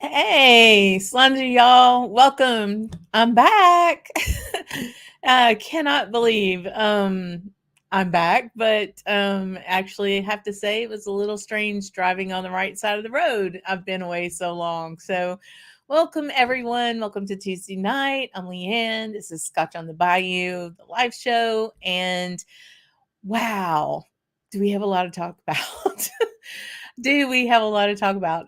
Hey, Slàinté, y'all. Welcome. I'm back. I cannot believe I'm back, but actually I have to say it was a little strange driving on the right side of the road. I've been away so long. So welcome everyone. Welcome to Tuesday night. I'm Leanne. This is Scotch on the Bayou, the live show. And wow, do we have a lot to talk about? Do we have a lot to talk about?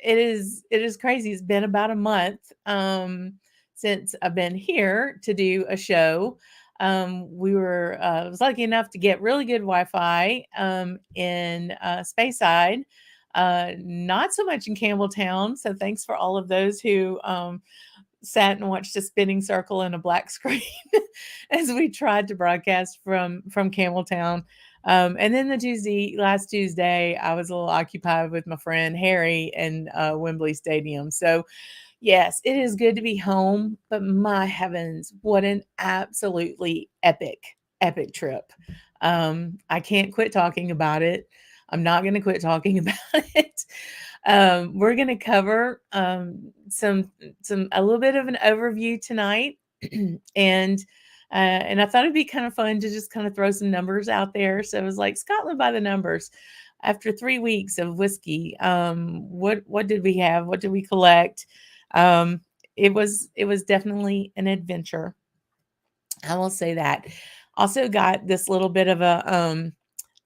It is crazy. It's been about a month since I've been here to do a show. We were I was lucky enough to get really good Wi-Fi in Speyside, not so much in Campbelltown. So thanks for all of those who sat and watched a spinning circle and a black screen as we tried to broadcast from Campbelltown. And then last Tuesday, I was a little occupied with my friend Harry in Wembley Stadium. So, yes, it is good to be home, but my heavens, what an absolutely epic trip. I can't quit talking about it. I'm not going to quit talking about it. We're going to cover some a little bit of an overview tonight, and and I thought it'd be kind of fun to just kind of throw some numbers out there. So it was like Scotland by the numbers. After 3 weeks of whiskey, what did we have? What did we collect? Um, it was definitely an adventure. I will say that. Also got this little bit of a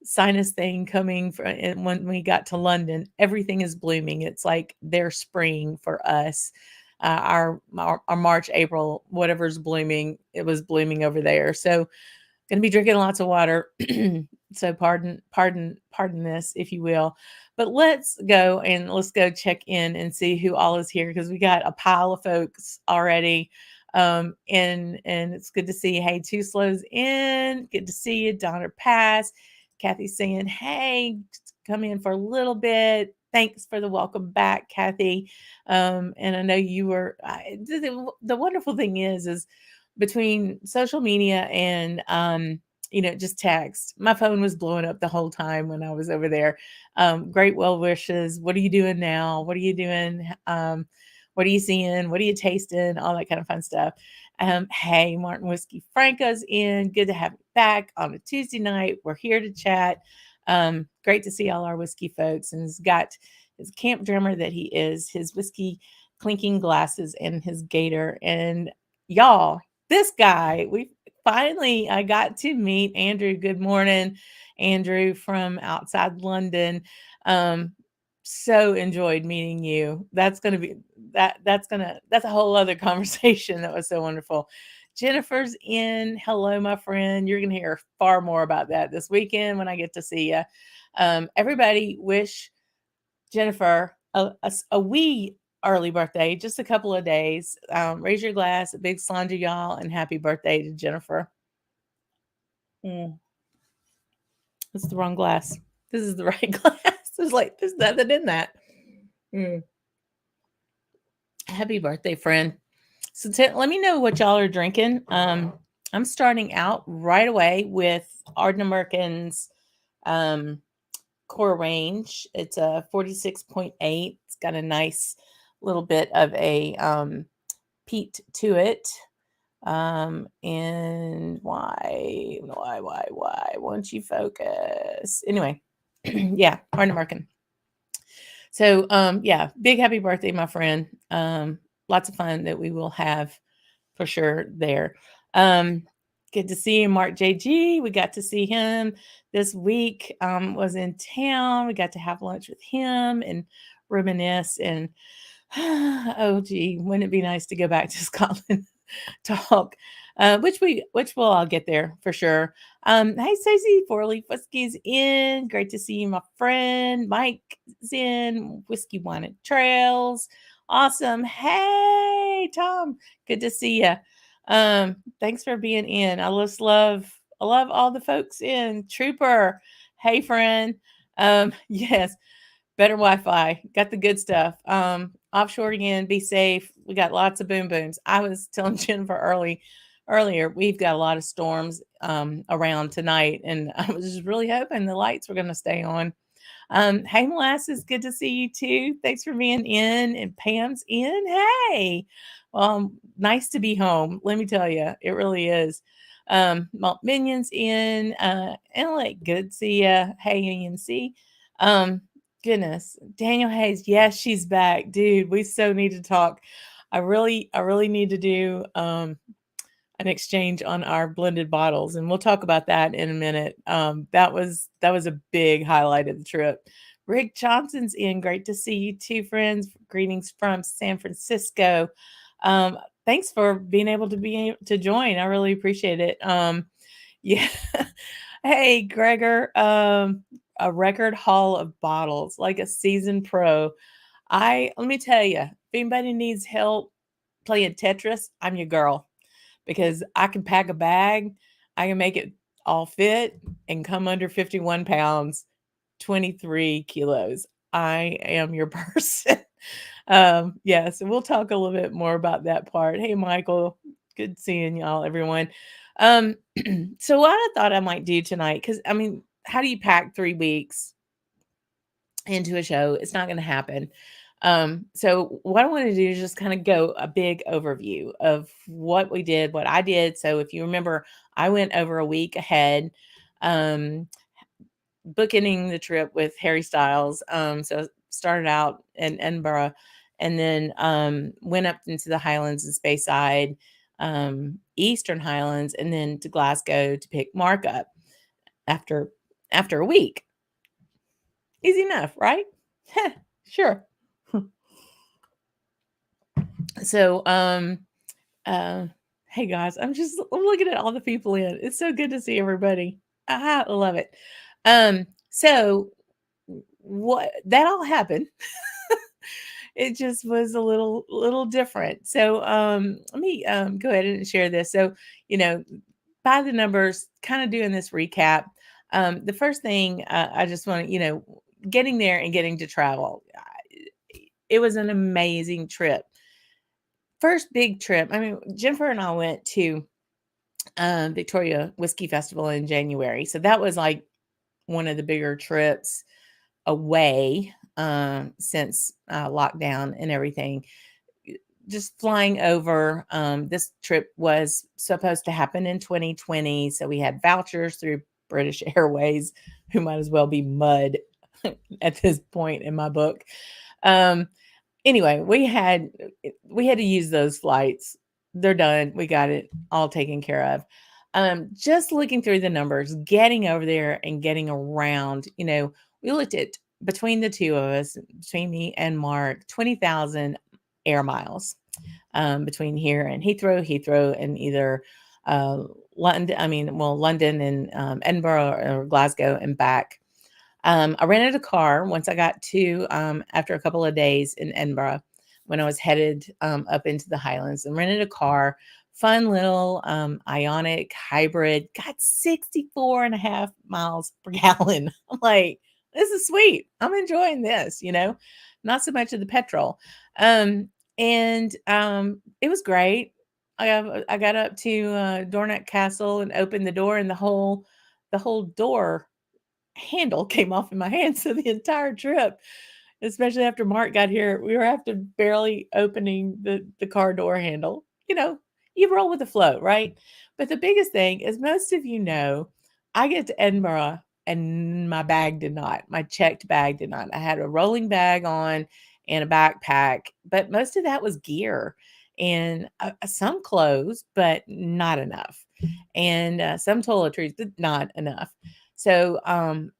sinus thing coming from when we got to London. Everything is blooming. It's like their spring for us. Our March, April, whatever's blooming, it was blooming over there. So going to be drinking lots of water. So pardon this, if you will. But let's go check in and see who all is here because we got a pile of folks already. And it's good to see you. Hey, Two Slows in. Good to see you. Donner Pass. Kathy's saying, hey, come in for a little bit. Thanks for the welcome back, Kathy. And I know you were. The wonderful thing is between social media and just text. My phone was blowing up the whole time when I was over there. Great well wishes. What are you doing now? What are you doing? What are you seeing? What are you tasting? All that kind of fun stuff. Hey, Martin Whiskey Franco's in. Good to have you back on a Tuesday night. We're here to chat. Great to see all our whiskey folks. And he's got his Camp Drammer that he is, his whiskey clinking glasses, and his gator. And y'all, this guy, I got to meet Andrew. Good morning, Andrew from outside London. So enjoyed meeting you. That's a whole other conversation. That was so wonderful. Jennifer's in. Hello, my friend. You're gonna hear far more about that this weekend when I get to see you. Everybody wish Jennifer a wee early birthday, just a couple of days. Raise your glass, a big Slàinté, y'all, and happy birthday to Jennifer. Mm, it's the wrong glass. This is the right glass. There's nothing in that. Mm. Happy birthday, friend. So let me know what y'all are drinking. I'm starting out right away with Ardnamurchan's core range. It's a 46.8. It's got a nice little bit of a peat to it. And why won't you focus? Anyway, yeah, Ardnamurchan. So yeah, big happy birthday, my friend. Lots of fun that we will have for sure there. Good to see you, Mark JG. We got to see him this week. Was in town. We got to have lunch with him and reminisce. And oh gee, wouldn't it be nice to go back to Scotland? Talk, which we'll all get there for sure. Hey Stacey, 4-Leaf Whiskey's in. Great to see you, my friend. Mike's in. Whiskey Wine and Trails. Awesome. Hey Tom, good to see you. Thanks for being in. I love all the folks in. Trooper, hey friend. Yes, better Wi-Fi. Got the good stuff. Offshore again. Be safe. We got lots of boom booms. I was telling Jennifer earlier. We've got a lot of storms around tonight, and I was just really hoping the lights were going to stay on. Hey, Molasses, good to see you too. Thanks for being in. And Pam's in. Hey, nice to be home. Let me tell you, it really is. Malt Minion's in. Elliot, good to see ya. Hey, AMC. Um, Goodness, Daniel Hayes. Yes, she's back, dude. We so need to talk. I really need to do an exchange on our blended bottles, and we'll talk about that in a minute. That was a big highlight of the trip. Rick Johnson's in. Great to see you too, friends. Greetings from San Francisco. Thanks for being able to join. I really appreciate it. Yeah. Hey, Gregor. A record haul of bottles, like a seasoned pro. Let me tell you, if anybody needs help playing Tetris, I'm your girl because I can pack a bag, I can make it all fit and come under 51 pounds, 23 kilos. I am your person. Yes, and we'll talk a little bit more about that part. Hey, Michael, good seeing y'all, everyone. Um, so what I thought I might do tonight, because I mean, how do you pack 3 weeks into a show? It's not going to happen. So what I want to do is just kind of go a big overview of what we did, what I did. So if you remember, I went over a week ahead, um, bookending the trip with Harry Styles. So started out in Edinburgh and then went up into the Highlands and Speyside, Eastern Highlands, and then to Glasgow to pick Mark up after a week. Easy enough, right? Sure. So, hey guys, I'm looking at all the people in. It's so good to see everybody. I love it. So what that all happened. It just was a little different. So, let me go ahead and share this. So, you know, by the numbers, kind of doing this recap. The first thing I just want to, getting there and getting to travel. It was an amazing trip. First big trip. I mean, Jennifer and I went to Victoria Whiskey Festival in January. So that was like one of the bigger trips away since lockdown and everything. Just flying over. This trip was supposed to happen in 2020. So we had vouchers through British Airways, who might as well be mud at this point in my book. Anyway, we had to use those flights. They're done. We got it all taken care of. Just looking through the numbers, getting over there and getting around, we looked at between the two of us, between me and Mark, 20,000 air miles between here and Heathrow, and either London and Edinburgh or Glasgow and back. I rented a car once I got to, after a couple of days in Edinburgh, when I was headed up into the Highlands, and rented a car, fun little Ionic hybrid, got 64 and a half miles per gallon. I'm like, this is sweet. I'm enjoying this, not so much of the petrol. And it was great. I got up to Dornoch Castle and opened the door, and the whole door handle came off in my hand. So the entire trip, especially after Mark got here, we were after barely opening the car door handle. You roll with the flow, right? But the biggest thing, as most of you know, I get to Edinburgh and my bag did not. My checked bag did not. I had a rolling bag on and a backpack, but most of that was gear and some clothes, but not enough. And some toiletries, but not enough. So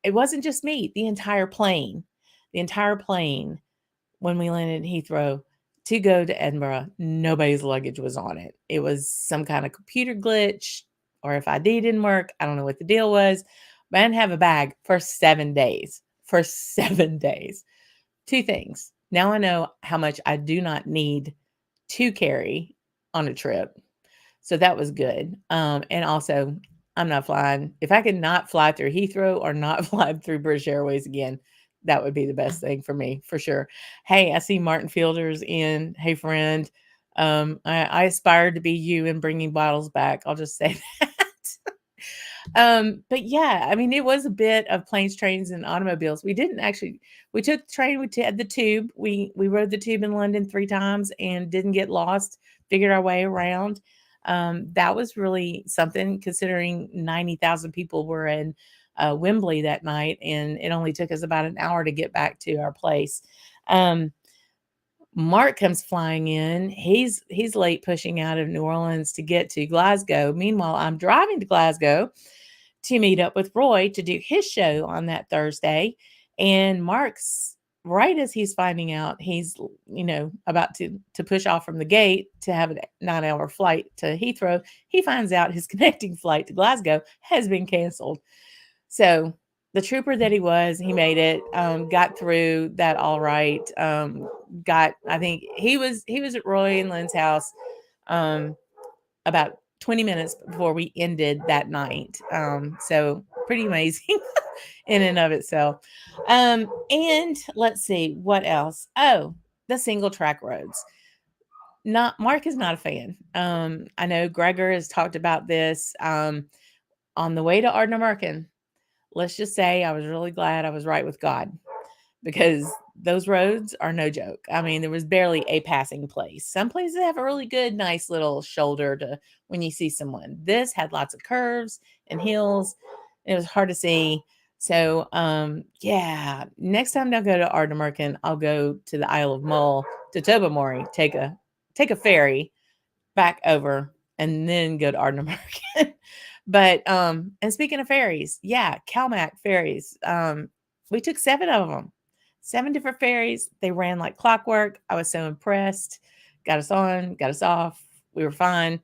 it wasn't just me, the entire plane, when we landed in Heathrow to go to Edinburgh, nobody's luggage was on it. It was some kind of computer glitch, or if ID didn't work, I don't know what the deal was, but I didn't have a bag for 7 days. For 7 days. Two things. Now I know how much I do not need to carry on a trip. So that was good. And also, I'm not flying. If I could not fly through Heathrow or not fly through British Airways again, that would be the best thing for me, for sure. Hey, I see Martin Fielder's in. Hey, friend. I aspired to be you in bringing bottles back. I'll just say that. But yeah, I mean, it was a bit of planes, trains, and automobiles. We didn't actually. We took the train. Had the tube. We rode the tube in London 3 times and didn't get lost. Figured our way around. That was really something, considering 90,000 people were in Wembley that night, and it only took us about an hour to get back to our place. Um, Mark comes flying in. He's late pushing out of New Orleans to get to Glasgow. Meanwhile, I'm driving to Glasgow to meet up with Roy to do his show on that Thursday. And Mark's right as he's finding out he's, about to push off from the gate to have a 9-hour flight to Heathrow, he finds out his connecting flight to Glasgow has been canceled. So the trooper that he was, he made it, got through that all right. I think he was at Roy and Lynn's house about 20 minutes before we ended that night. So pretty amazing in and of itself. And let's see what else. Oh, the single track roads. Not Mark is not a fan. I know Gregor has talked about this. On the way to Ardnamurchan, let's just say I was really glad I was right with God, because those roads are no joke. I mean, there was barely a passing place. Some places have a really good, nice little shoulder to when you see someone. This had lots of curves and hills. It was hard to see. So, yeah, next time I go to Ardnamurchan, I'll go to the Isle of Mull to Tobermory, take a ferry back over, and then go to Ardnamurchan. But and speaking of ferries, yeah, Calmac ferries. We took 7 of them. 7 different ferries. They ran like clockwork. I was so impressed. Got us on, got us off. We were fine.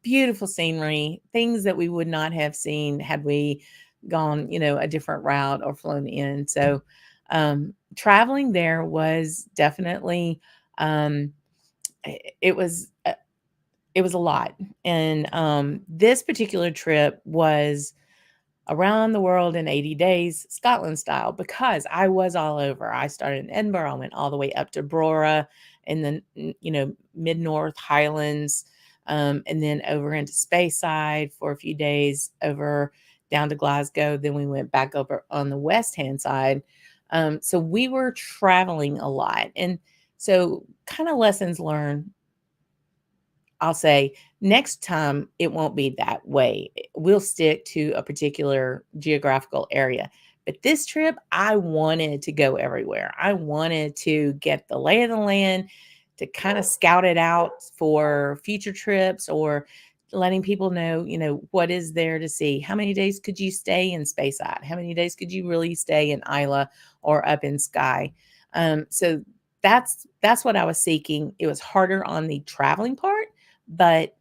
Beautiful scenery, things that we would not have seen had we gone, a different route or flown in. So traveling there was definitely it was it was a lot. And this particular trip was around the world in 80 days, Scotland style, because I was all over. I started in Edinburgh, I went all the way up to Brora in the mid North Highlands, and then over into Speyside for a few days, over down to Glasgow. Then we went back over on the west hand side. So we were traveling a lot, and so kind of lessons learned. I'll say next time it won't be that way. We'll stick to a particular geographical area. But this trip, I wanted to go everywhere. I wanted to get the lay of the land, to kind of scout it out for future trips, or letting people know, what is there to see. How many days could you stay in Speyside? How many days could you really stay in Isla or up in Skye? So that's what I was seeking. It was harder on the traveling part, but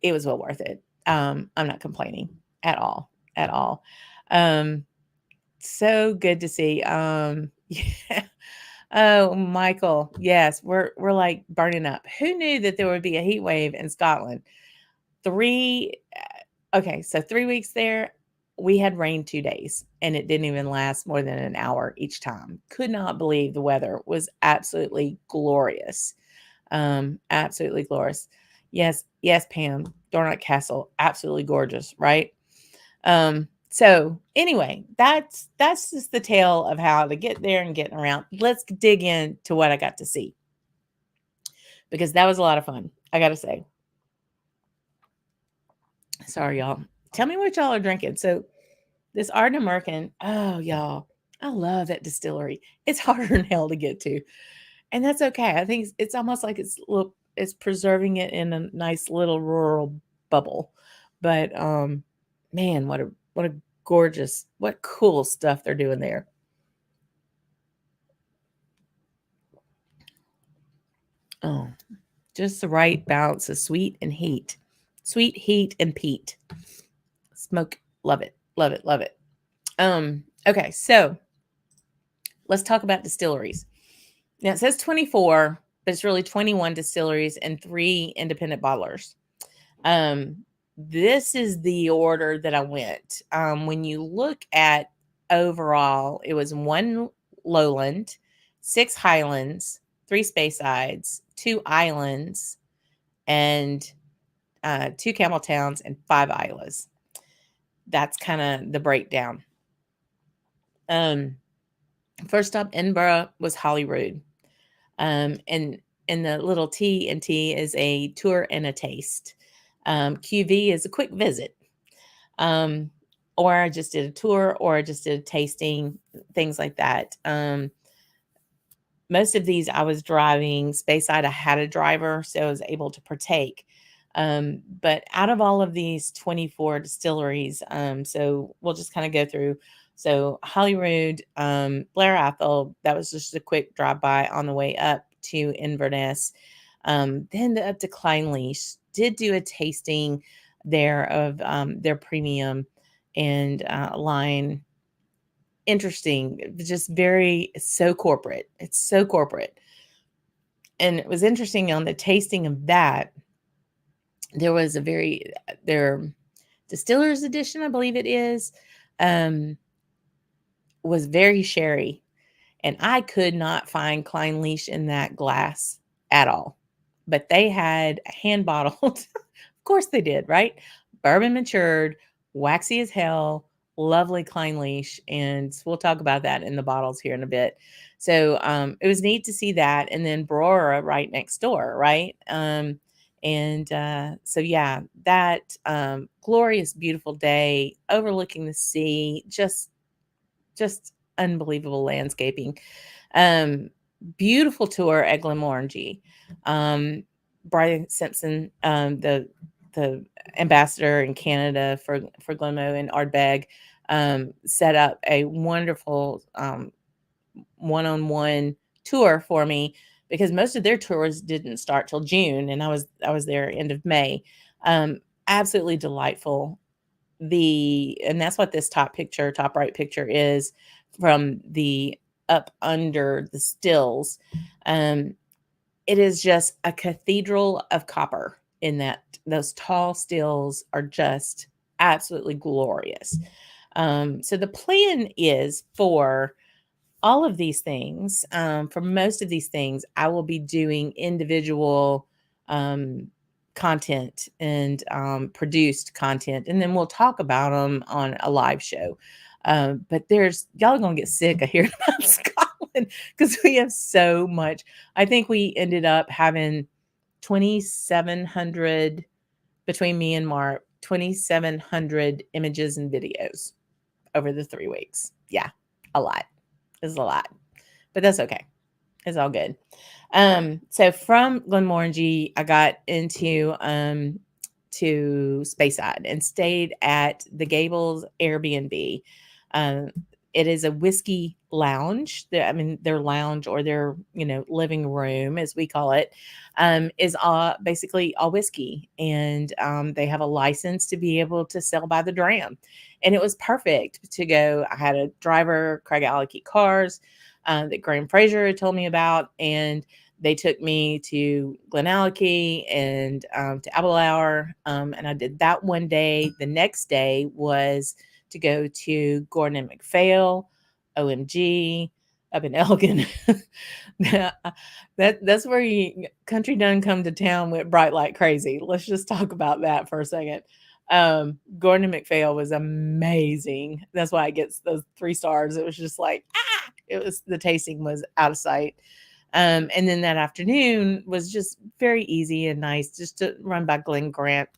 it was well worth it. I'm not complaining at all, at all. So good to see. Yeah. Oh, Michael. Yes, we're like burning up. Who knew that there would be a heat wave in Scotland? Okay, so 3 weeks there. We had rain 2 days, and it didn't even last more than an hour each time. Could not believe the weather was absolutely glorious. Absolutely glorious. Yes, yes, Pam. Dornoch Castle, absolutely gorgeous, right? So anyway, that's just the tale of how to get there and getting around. Let's dig into what I got to see, because that was a lot of fun, I gotta say. Sorry, y'all. Tell me what y'all are drinking. So this Ardnamurchan, oh y'all, I love that distillery. It's harder than hell to get to, and that's okay. I think it's almost like it's preserving it in a nice little rural bubble. But man, what a gorgeous, what cool stuff they're doing there. Oh, just the right balance of sweet and heat. Sweet, heat, and peat. Smoke. Love it. Love it. Love it. Okay, so let's talk about distilleries. Now it says 24, but it's really 21 distilleries and 3 independent bottlers. This is the order that I went. When you look at overall, it was 1 lowland, 6 highlands, 3 Speysides, 2 islands, and 2 Campbelltowns, and 5 Islas. that's kind of the breakdown. First stop Edinburgh was Holyrood. And the little T and T is a tour and a taste. QV is a quick visit. Or I just did a tour, or I just did a tasting, things like that. Most of these I was driving Speyside. I had a driver, so I was able to partake. But out of all of these 24 distilleries, so we'll just kind of go through. So Holyrood, Blair Athol, that was just a quick drive by on the way up to Inverness. Then up to Clynelish, did do a tasting there of their premium and line. Interesting, just it's so corporate. It's so corporate. And it was interesting on the tasting of that, there was their distiller's edition, I believe it is, was very sherry. And I could not find Clynelish in that glass at all. But they had hand bottled, of course they did, right? Bourbon matured, waxy as hell, lovely Clynelish. And we'll talk about that in the bottles here in a bit. So it was neat to see that. And then Brora right next door, right? So yeah, that glorious, beautiful day overlooking the sea, just unbelievable landscaping. Beautiful tour at Glenmorangie. Brian Simpson, the ambassador in Canada for Glenmo and Ardbeg, set up a wonderful one-on-one tour for me, because most of their tours didn't start till June, and I was there end of May. Absolutely delightful. And that's what this top right picture is from the up under the stills. It is just a cathedral of copper in that. Those tall stills are just absolutely glorious. So the plan is for all of these things, for most of these things, I will be doing individual content and produced content, and then we'll talk about them on a live show. But y'all are gonna get sick of hearing about Scotland, because we have so much. I think we ended up having 2,700 between me and Mark, 2,700 images and videos over the 3 weeks. Yeah, a lot. It's a lot, but that's okay. It's all good. So from Glenmorangie, I got into to Speyside and stayed at the Gables Airbnb. It is a whiskey lounge. Their lounge, or their living room, as we call it, is basically all whiskey, and they have a license to be able to sell by the dram. And it was perfect to go. I had a driver, Craig Alecky Cars, that Graham Fraser had told me about, and they took me to Glenallachie and to Aberlour, and I did that one day. The next day was to go to Gordon and MacPhail, OMG, up in Elgin. That's where country done come to town with bright light crazy. Let's just talk about that for a second. Gordon and MacPhail was amazing. That's why it gets those 3 stars. It was just like, the tasting was out of sight. And then that afternoon was just very easy and nice, just to run by Glen Grant.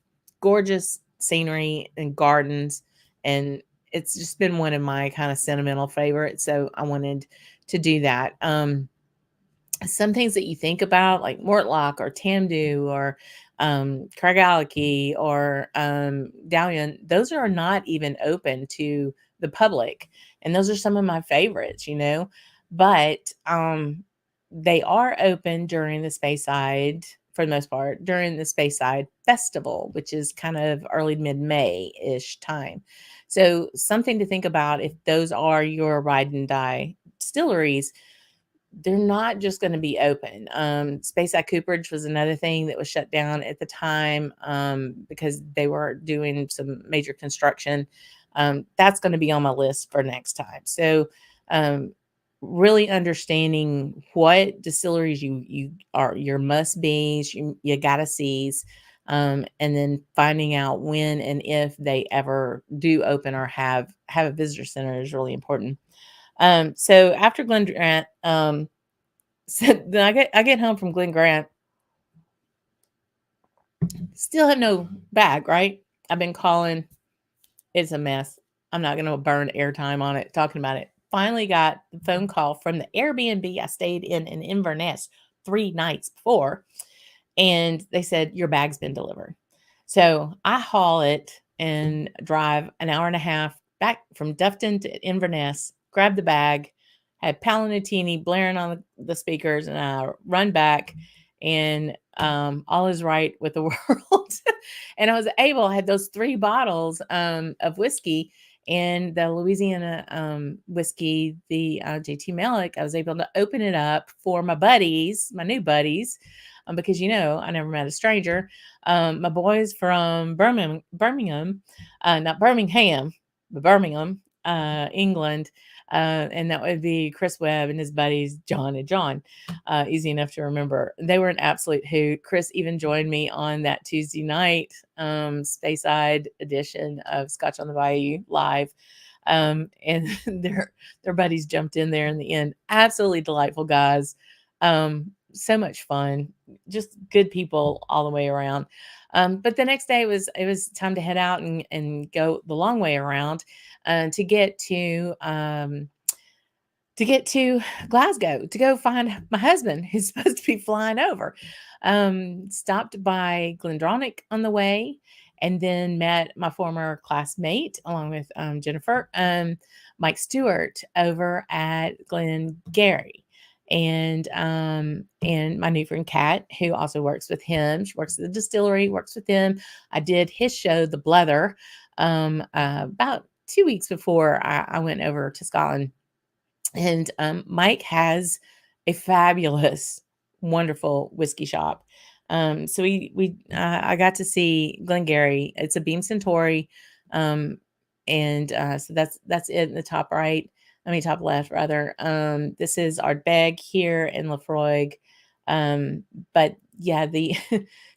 Gorgeous scenery and gardens. And it's just been one of my kind of sentimental favorites. So I wanted to do that. Some things that you think about, like Mortlock or Tamdhu or Craigallachie or Dalian, those are not even open to the public. And those are some of my favorites, but they are open during the Speyside, for the most part, during the Speyside Festival, which is kind of early mid-May-ish time. So something to think about if those are your ride and die distilleries. They're not just going to be open. Speyside Cooperage was another thing that was shut down at the time because they were doing some major construction. That's going to be on my list for next time. So really understanding what distilleries you are your must-be's, you got to sees. and then finding out when and if they ever do open or have a visitor center is really important. So after Glen Grant, so then I get home from Glen Grant, still have no bag, right? I've been calling. It's a mess. I'm not going to burn airtime on it talking about it. Finally got the phone call from the Airbnb I stayed in Inverness 3 nights before, and they said your bag's been delivered. So I haul it and drive an hour and a half back from Dufton to Inverness, grab the bag, had Palanatini blaring on the speakers, and I run back, and all is right with the world. And I was able, I had those 3 bottles of whiskey and the Louisiana whiskey, the JT Malik. I was able to open it up for my buddies, my new buddies, because I never met a stranger. My boys from Birmingham, not Birmingham, but Birmingham, England. And that would be Chris Webb and his buddies, John and John. Easy enough to remember. They were an absolute hoot. Chris even joined me on that Tuesday night Speyside edition of Scotch on the Bayou live. And their buddies jumped in there in the end. Absolutely delightful guys. So much fun, just good people all the way around. But the next day it was time to head out and go the long way around to get to Glasgow to go find my husband who's supposed to be flying over. Stopped by Glendronach on the way, and then met my former classmate along with Jennifer, Mike Stewart over at Glengarry. And my new friend Kat, who also works with him. She works at the distillery, works with him. I did his show, The Blether, about 2 weeks before I went over to Scotland. And Mike has a fabulous, wonderful whiskey shop. So I got to see Glengarry. It's a Beam Centauri, and so that's it in the top right. I mean, top left rather. This is Ardbeg here in Lafroig. But yeah, the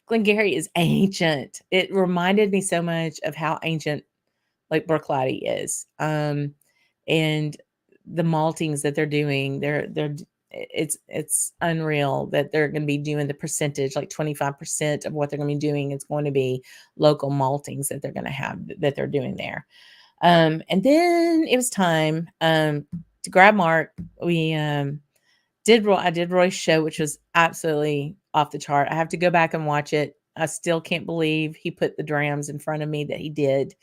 Glengarry is ancient. It reminded me so much of how ancient like Brooklighty is. And the maltings that they're doing, it's unreal that they're going to be doing the percentage, like 25% of what they're going to be doing. It's going to be local maltings that they're going to have that they're doing there. And then it was time to grab Mark. I did Roy's show, which was absolutely off the chart. I have to go back and watch it. I still can't believe he put the drams in front of me that he did.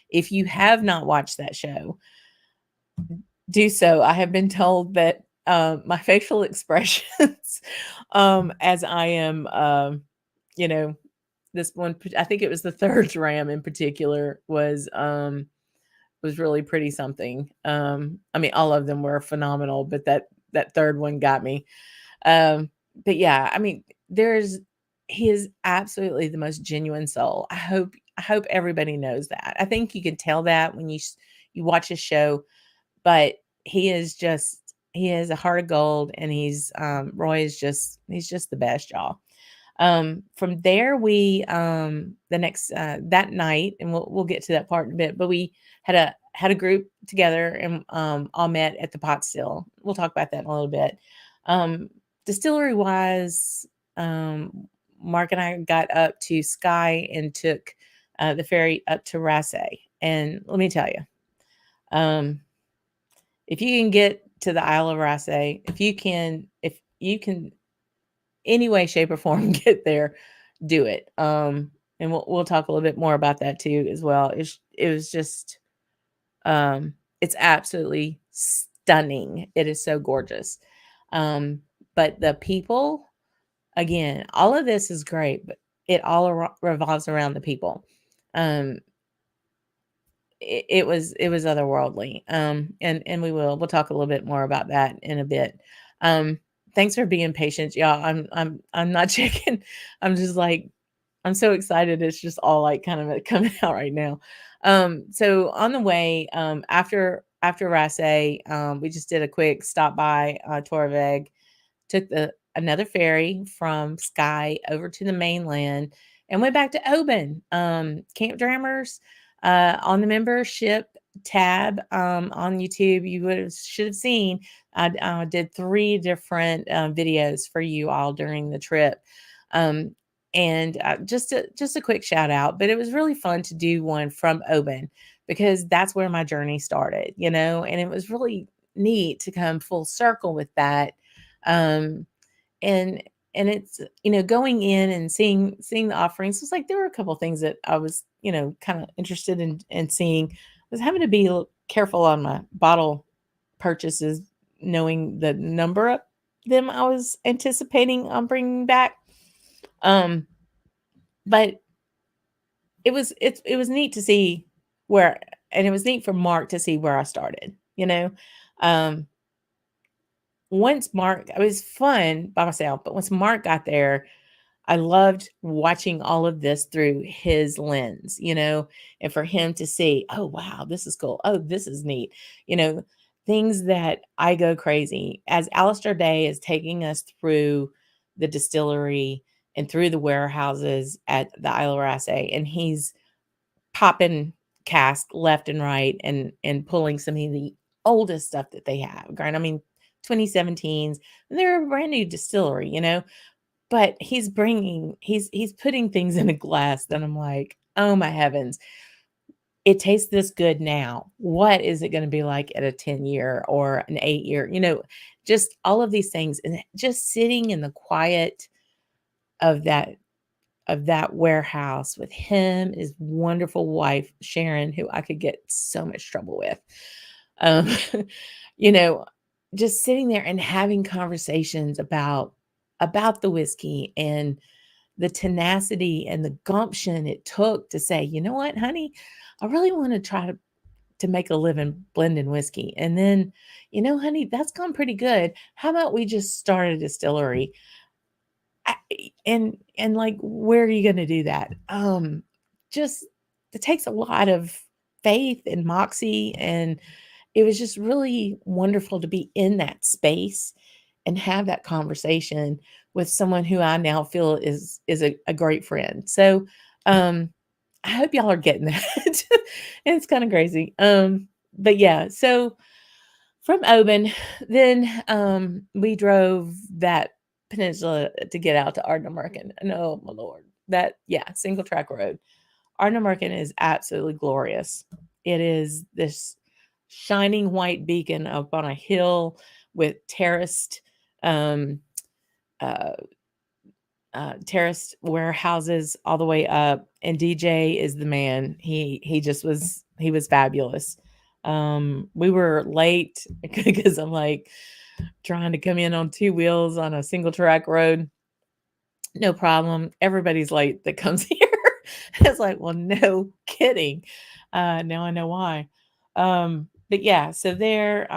If you have not watched that show, do so. I have been told that my facial expressions, as I am, this one, I think it was the third dram in particular, was really pretty something. I mean, all of them were phenomenal, but that third one got me. But yeah, I mean, he is absolutely the most genuine soul. I hope everybody knows that. I think you can tell that when you watch his show, but he is a heart of gold, and Roy is he's just the best, y'all. From there, we the next that night, and we'll get to that part in a bit, but we had a group together and all met at the Pot Still. We'll talk about that in a little bit. Distillery wise, Mark and I got up to Skye and took the ferry up to Raasay. And let me tell you, if you can get to the Isle of Raasay, if you can any way, shape, or form get there, do it. And we'll talk a little bit more about that too as well. It was just it's absolutely stunning. It is so gorgeous. But the people, again, all of this is great, but it all revolves around the people. It was otherworldly. And we'll talk a little bit more about that in a bit. Thanks for being patient, y'all. I'm not checking. I'm just like, I'm so excited. It's just all like kind of coming out right now. So on the way, after Raasay, we just did a quick stop by Torveg, took another ferry from Skye over to the mainland, and went back to Oban. Camp Drammers, on the membership tab, on YouTube, you should have seen. I did 3 different videos for you all during the trip. Um, and just a quick shout out, but it was really fun to do one from Oban because that's where my journey started, and it was really neat to come full circle with that. Um, and it's, going in and seeing the offerings. It's like there were a couple things that I was, kind of interested in seeing. I was having to be careful on my bottle purchases, knowing the number of them I was anticipating on bringing back. Um, but it was neat to see where, and it was neat for Mark to see where I started. Um, once Mark, it was fun by myself, but once Mark got there, I loved watching all of this through his lens, and for him to see, oh, wow, this is cool. Oh, this is neat. You know, things that I go crazy as Alistair Day is taking us through the distillery and through the warehouses at the Isle of Raasay, and he's popping cask left and right and pulling some of the oldest stuff that they have. Granted, I mean, 2017s, and they're a brand new distillery, but he's putting things in a glass that I'm like, "Oh my heavens, it tastes this good now. What is it gonna be like at a 10-year or an 8-year?" Just all of these things, and just sitting in the quiet of that warehouse with him, his wonderful wife, Sharon, who I could get so much trouble with. Um, you know, just sitting there and having conversations about the whiskey and the tenacity and the gumption it took to say, "You know what, honey? I really want to try to make a living blending whiskey." And then, honey, that's gone pretty good. How about we just start a distillery? And like, where are you going to do that? Just it takes a lot of faith and moxie, and it was just really wonderful to be in that space and have that conversation with someone who I now feel is a great friend. So, I hope y'all are getting that. It's kind of crazy. But yeah, so from Oban, then we drove that peninsula to get out to Ardnamurchan. And oh my lord, single track road. Ardnamurchan is absolutely glorious. It is this shining white beacon up on a hill with um, uh, terraced warehouses all the way up, and DJ is the man. He was fabulous. We were late because I'm like trying to come in on 2 wheels on a single track road. No problem. Everybody's late that comes here. It's like, well, no kidding. Now I know why. But yeah, so there,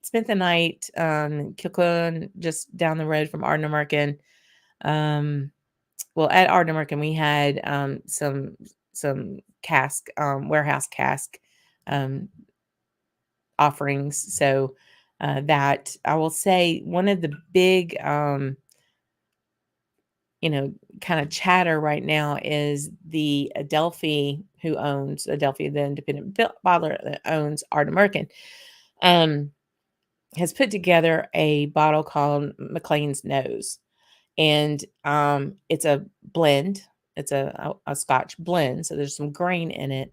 spent the night in Kilcoyne, just down the road from Ardnamurchan. Well, at Ardnamurchan, we had some cask, warehouse cask um, offerings. So that I will say, one of the big kind of chatter right now is the Adelphi, Adelphi, the independent bottler that owns Ardnamurchan, has put together a bottle called McLean's Nose. And it's a blend. It's a Scotch blend, so there's some grain in it.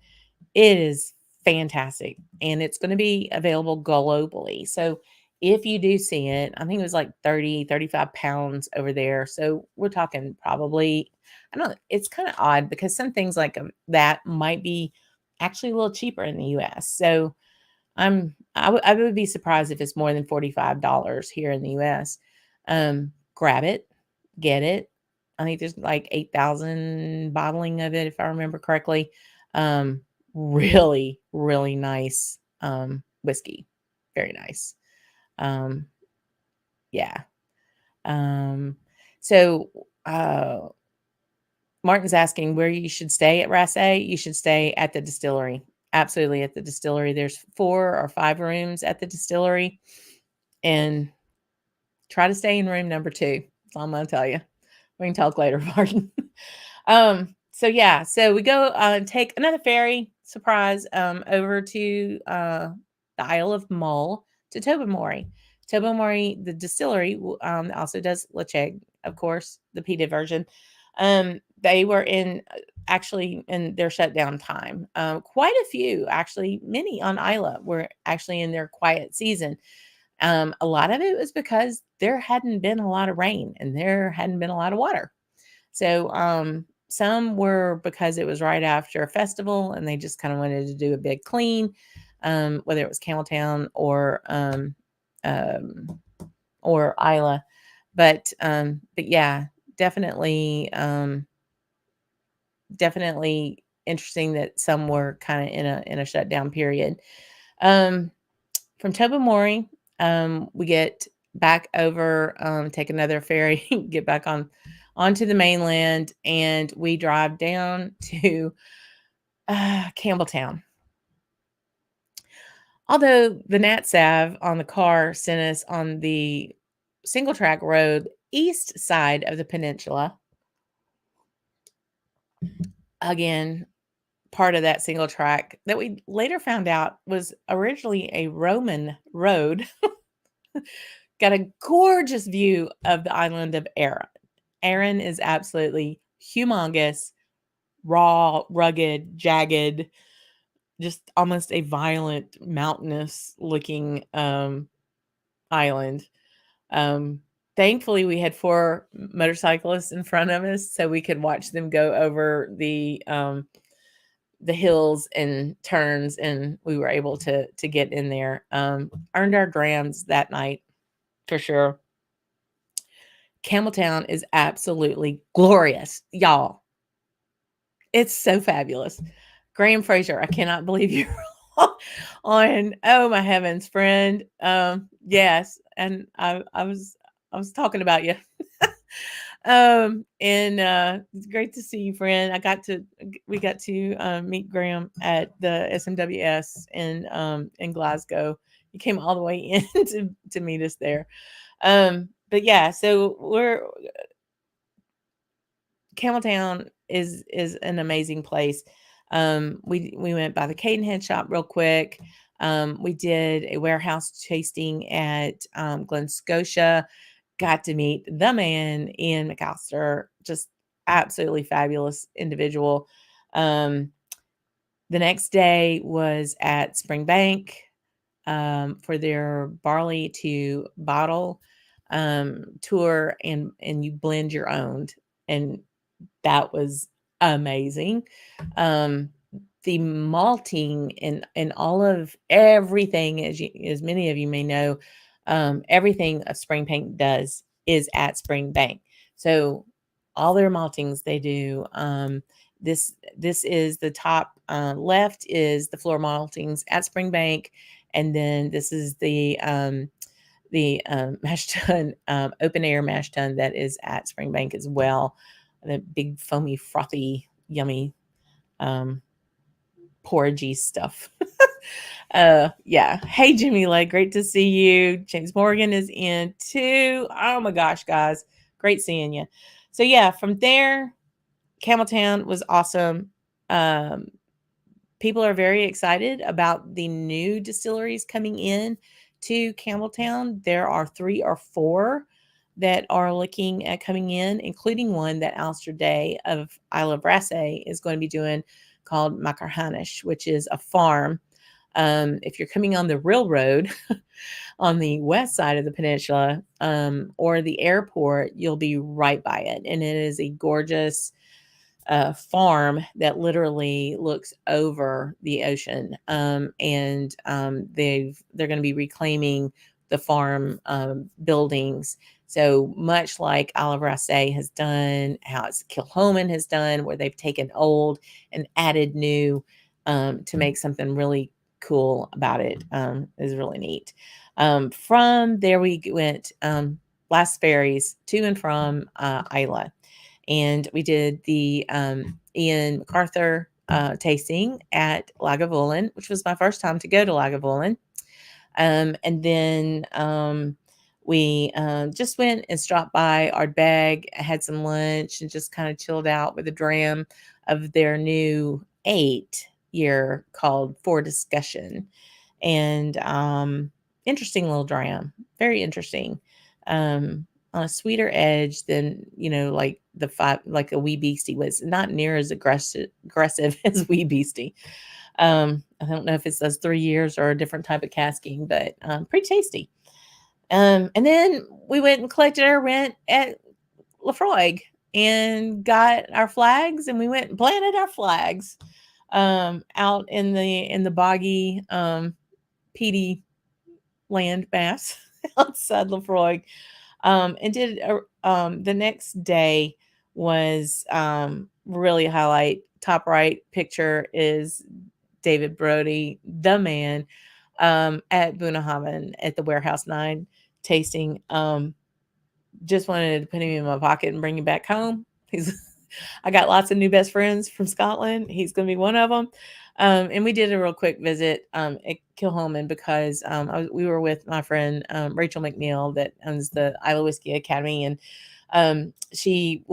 It is fantastic, and it's going to be available globally. So if you do see it, I think it was like 35 pounds over there. So we're talking probably, I don't know, it's kind of odd because some things like that might be actually a little cheaper in the US. So I would be surprised if it's more than $45 here in the US. Grab it, get it. I think there's like 8,000 bottling of it, if I remember correctly. Really, really nice whiskey. Very nice. Um, yeah. Um, so Martin's asking where you should stay at Raasay. You should stay at the distillery. Absolutely, at the distillery. There's 4 or 5 rooms at the distillery, and try to stay in room number 2. That's all I'm going to tell you. We can talk later, Martin. So yeah, so we go take another ferry, surprise, over to the Isle of Mull to Tobermory. Tobermory, the distillery, also does Lecheg, of course, the peated version. They were in actually in their shutdown time. Quite a few, actually, many on Isla were actually in their quiet season. A lot of it was because there hadn't been a lot of rain and there hadn't been a lot of water. So some were because it was right after a festival and they just kind of wanted to do a big clean, whether it was Campbelltown um, or Isla. But yeah, definitely definitely interesting that some were kind of in a shutdown period. Um, from Tobermory, we get back over, take another ferry, get back onto the mainland, and we drive down to Campbelltown. Although the Nat Sav on the car sent us on the single track road east side of the peninsula, again, part of that single track that we later found out was originally a Roman road. Got a gorgeous view of the island of Arran. Arran is absolutely humongous, raw, rugged, jagged, just almost a violent, mountainous looking island. Um, Thankfully, we had 4 motorcyclists in front of us, so we could watch them go over the hills and turns, and we were able to get in there. Earned our grams that night for sure. Campbelltown is absolutely glorious, y'all. It's so fabulous. Graham Fraser, I cannot believe you're on. Oh my heavens, friend. Yes, and I was talking about you. And it's great to see you, friend. We got to meet Graham at the SMWS in Glasgow. He came all the way in to meet us there. But yeah, so we're Campbelltown is an amazing place. We went by the Cadenhead shop real quick. We did a warehouse tasting at Glen Scotia. Got to meet the man, Ian McAllister, just absolutely fabulous individual. The next day was at Springbank for their barley to bottle tour, and you blend your own, and that was amazing. Um, the malting and all of everything, as many of you may know, everything a Springbank does is at Springbank. So all their maltings they do. This is the top left is the floor maltings at Springbank, and then this is the mash tun, open air mash tun that is at Springbank as well. The big foamy, frothy, yummy, porridgey stuff. Yeah. Hey, Jimmy Lake, great to see you. James Morgan is in too. Oh my gosh, guys, great seeing you. So yeah, from there, Campbelltown was awesome. Um, People are very excited about the new distilleries coming in to Campbelltown. There are 3 or 4 that are looking at coming in, including one that Alistair Day of Isle of Raasay is going to be doing called Macarhanish, which is a farm. If you're coming on the railroad on the west side of the peninsula or the airport, you'll be right by it. And it is a gorgeous farm that literally looks over the ocean. They're going to be reclaiming the farm buildings. So much like Isle of Raasay has done, how it's Kilhoman has done, where they've taken old and added new to make something really cool about it, is really neat. From there, we went last ferries to and from Isla, and we did the Ian MacArthur tasting at Lagavulin, which was my first time to go to Lagavulin. And then We just went and stopped by Ardbeg, had some lunch, and just kind of chilled out with a dram of their new 8 year called For Discussion. And interesting little dram, very interesting. On a sweeter edge than, like the five, like a Wee Beastie was, not near as aggressive as Wee Beastie. I don't know if it's those 3 years or a different type of casking, but pretty tasty. And then we went and collected our rent at Lefroy and got our flags, and we went and planted our flags out in the boggy, peaty land mass outside Lefroy. And did the next day was really highlight. Top right picture is David Brody, the man, at Bunnahabhain at the Warehouse 9 tasting. Just wanted to put him in my pocket and bring him back home. I got lots of new best friends from Scotland. He's going to be one of them. And we did a real quick visit at Kilholman because we were with my friend Rachel McNeil that owns the Isla Whisky Academy, and she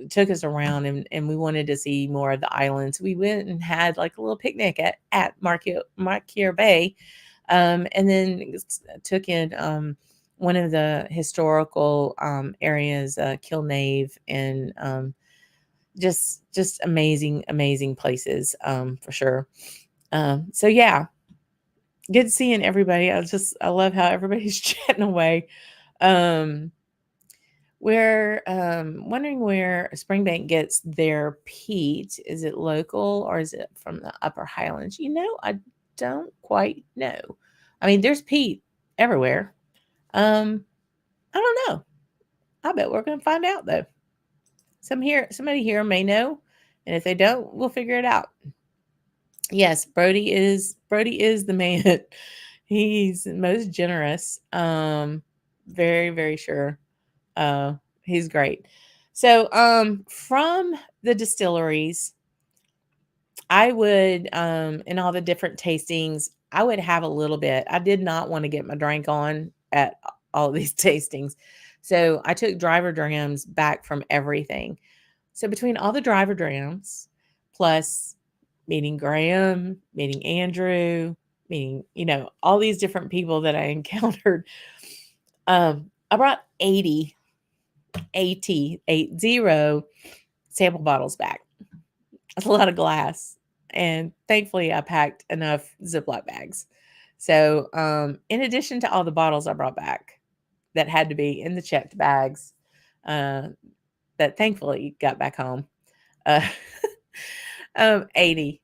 took us around, and we wanted to see more of the islands. We went and had like a little picnic at Marquier Bay, and then took in one of the historical areas, Kilnave, and just amazing places, for sure. So yeah, good seeing everybody. I love how everybody's chatting away. We're wondering where Springbank gets their peat. Is it local or is it from the Upper Highlands? I don't quite know. I mean, there's peat everywhere. I don't know. I bet we're going to find out though. Somebody here may know, and if they don't, we'll figure it out. Yes, Brody is the man. He's most generous. Very, very sure. He's great. So, from the distilleries, I would, in all the different tastings, I would have a little bit. I did not want to get my drink on at all of these tastings. So I took driver drams back from everything. So between all the driver drams, plus meeting Graham, meeting Andrew, meeting, all these different people that I encountered, I brought 80 sample bottles back. That's a lot of glass. And thankfully I packed enough Ziploc bags. So, in addition to all the bottles I brought back that had to be in the checked bags, that thankfully got back home, 80.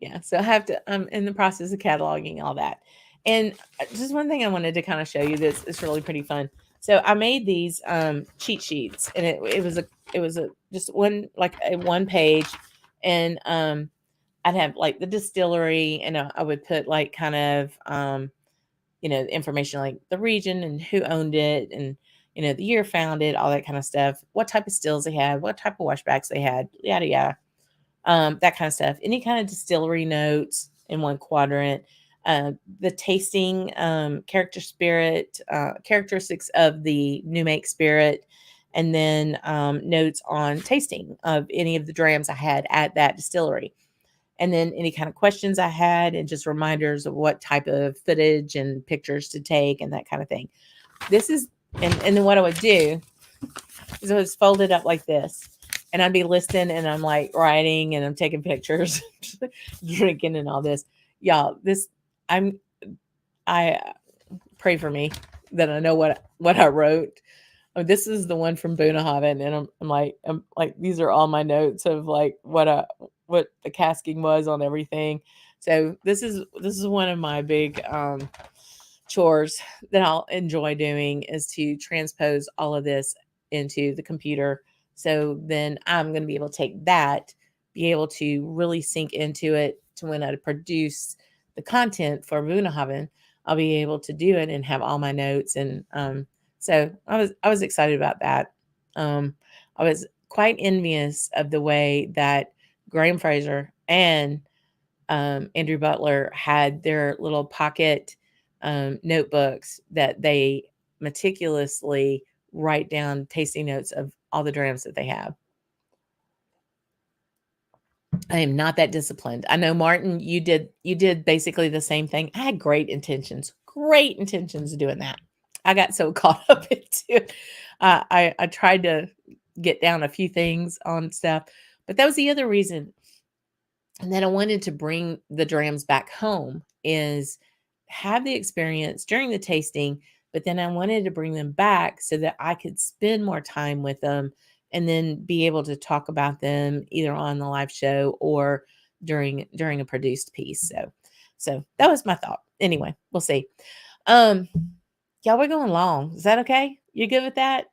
Yeah. So I'm in the process of cataloging all that. And just one thing I wanted to kind of show you this is really pretty fun. So I made these cheat sheets, and it was just one page, and I'd have like the distillery, and I would put like kind of information like the region and who owned it, and the year founded, all that kind of stuff, what type of stills they had, what type of washbacks they had, yada yada, that kind of stuff. Any kind of distillery notes in one quadrant. The tasting, characteristics of the new make spirit, and then notes on tasting of any of the drams I had at that distillery, and then any kind of questions I had, and just reminders of what type of footage and pictures to take and that kind of thing. This is, and then what I would do is I was folded up like this, and I'd be listening, and I'm like writing, and I'm taking pictures, drinking, and all this. Y'all, I pray for me that I know what I wrote. This is the one from Bunnahabhain, and I'm like, these are all my notes of like what the casking was on everything. So this is one of my big chores that I'll enjoy doing, is to transpose all of this into the computer. So then I'm going to be able to take that, be able to really sink into it, to when I produce the content for Bunnahabhain, I'll be able to do it and have all my notes. And so I was excited about that. I was quite envious of the way that Graham Fraser and Andrew Butler had their little pocket notebooks that they meticulously write down tasting notes of all the drams that they have. I am not that disciplined. I know, Martin, you did basically the same thing. I had great intentions doing that. I got so caught up into it. I tried to get down a few things on stuff, but that was the other reason. And then I wanted to bring the drams back home, is have the experience during the tasting, but then I wanted to bring them back so that I could spend more time with them and then be able to talk about them either on the live show or during a produced piece. So that was my thought. Anyway, we'll see. Y'all, we're going long. Is that okay? You good with that?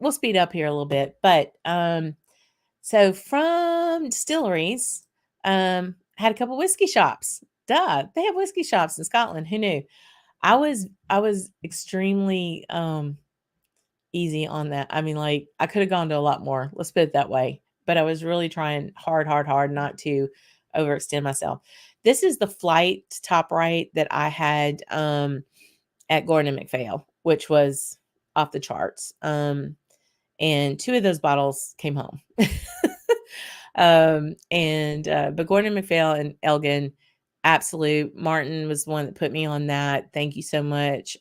We'll speed up here a little bit, but so from distilleries, had a couple whiskey shops. Duh, they have whiskey shops in Scotland. Who knew? I was extremely easy on that. I mean, like, I could have gone to a lot more. Let's put it that way. But I was really trying hard not to overextend myself. This is the flight top right that I had at Gordon and MacPhail, which was off the charts. And 2 of those bottles came home. But Gordon MacPhail and Elgin, absolute. Martin was the one that put me on that. Thank you so much.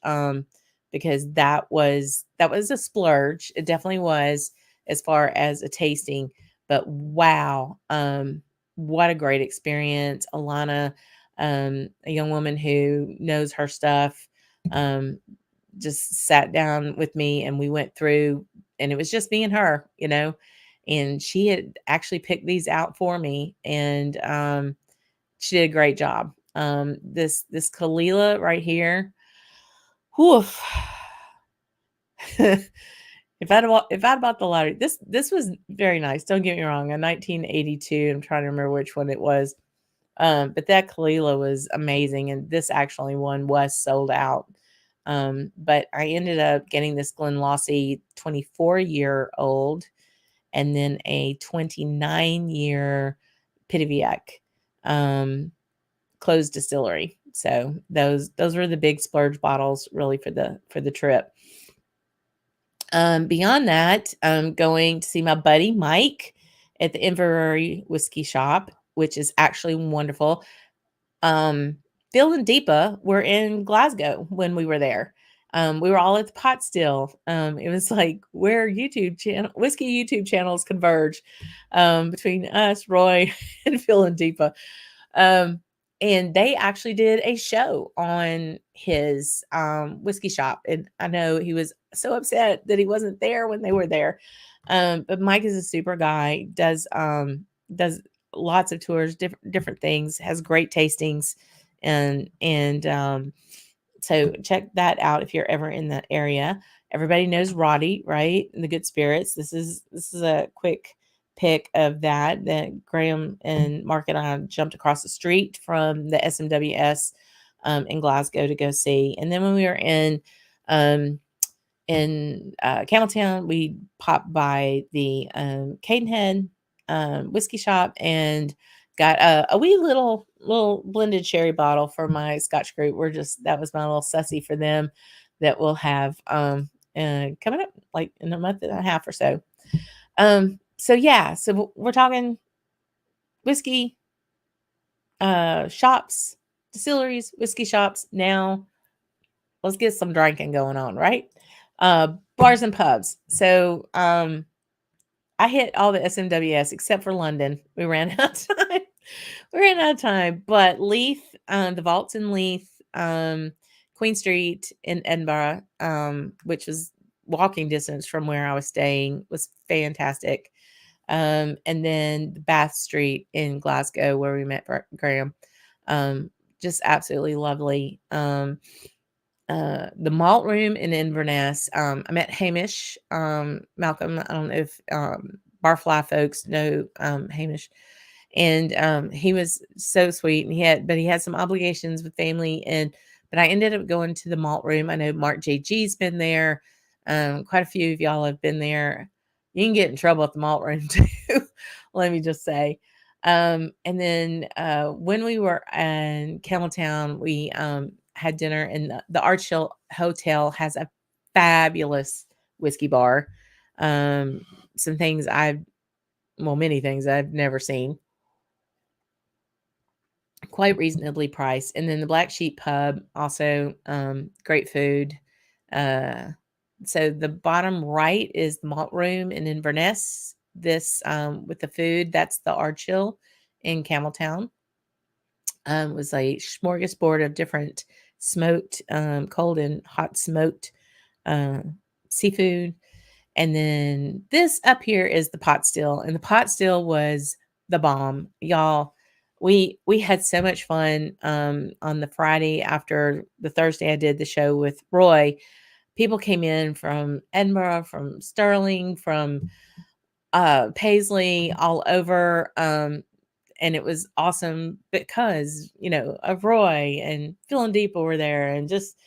Because that was a splurge. It definitely was, as far as a tasting. But wow, what a great experience. Alana, a young woman who knows her stuff, just sat down with me and we went through, and it was just me and her, and she had actually picked these out for me, and she did a great job. This Kalila right here, whew. If I'd bought the lottery, this was very nice. Don't get me wrong. A 1982. I'm trying to remember which one it was. But that Kalila was amazing, and this actually one was sold out. But I ended up getting this Glenlossie 24-year-old, and then a 29-year Pittiviak closed distillery. So those were the big splurge bottles, really, for the trip. Beyond that, I'm going to see my buddy Mike at the Inverary Whiskey Shop, which is actually wonderful. Phil and Deepa were in Glasgow when we were there. We were all at the pot still. It was like where whiskey YouTube channels converge, between us, Roy, and Phil and Deepa. And they actually did a show on his whiskey shop. And I know he was so upset that he wasn't there when they were there. But Mike is a super guy, does lots of tours, different things, has great tastings. And so check that out if you're ever in that area. Everybody knows Roddy, right? And the Good Spirits. This is a quick pick of that Graham and Mark and I jumped across the street from the SMWS in Glasgow to go see. And then when we were in Campbelltown, we popped by the Cadenhead whiskey shop and got a wee little blended sherry bottle for my Scotch group. That was my little sussy for them that we'll have coming up like in a month and a half or so. So we're talking whiskey shops, distilleries, whiskey shops. Now let's get some drinking going on, right? Bars and pubs. So I hit all the SMWS except for London. We ran out of time. But Leith, the Vaults in Leith, Queen Street in Edinburgh, which was walking distance from where I was staying, was fantastic. And then the Bath Street in Glasgow, where we met Graham, just absolutely lovely. The Malt Room in Inverness, I met Hamish, Malcolm. I don't know if Barfly folks know Hamish, and he was so sweet. And he had some obligations with family, but I ended up going to the Malt Room. I know Mark JG's been there. Quite a few of y'all have been there. You can get in trouble at the Malt Room too. Let me just say. And then when we were in Campbelltown, we had dinner, and the Archill Hotel has a fabulous whiskey bar. Some things many things I've never seen, quite reasonably priced. And then the Black Sheep Pub, also great food. So the bottom right is the malt room in Inverness. This with the food, that's the Archill in Campbelltown. Was a smorgasbord of different smoked, cold and hot smoked seafood. And then this up here is the pot still, and the pot still was the bomb, y'all. We had so much fun on the Friday after the Thursday I did the show with Roy. People came in from Edinburgh, from Stirling, from Paisley, all over. And it was awesome because, of Roy and Phil and Deepa were there, and just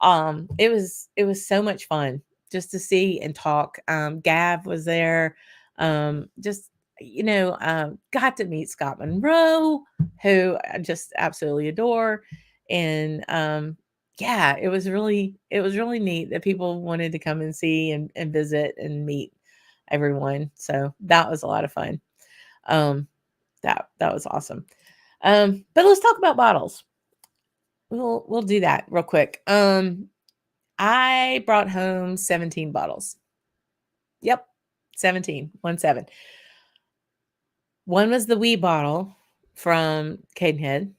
it was so much fun just to see and talk. Gav was there. Just got to meet Scott Monroe, who I just absolutely adore. And yeah, it was really neat that people wanted to come and see and visit and meet everyone. So that was a lot of fun. That was awesome. But let's talk about bottles. We'll do that real quick. I brought home 17 bottles. Yep, 17, 17. One was the wee bottle from Cadenhead.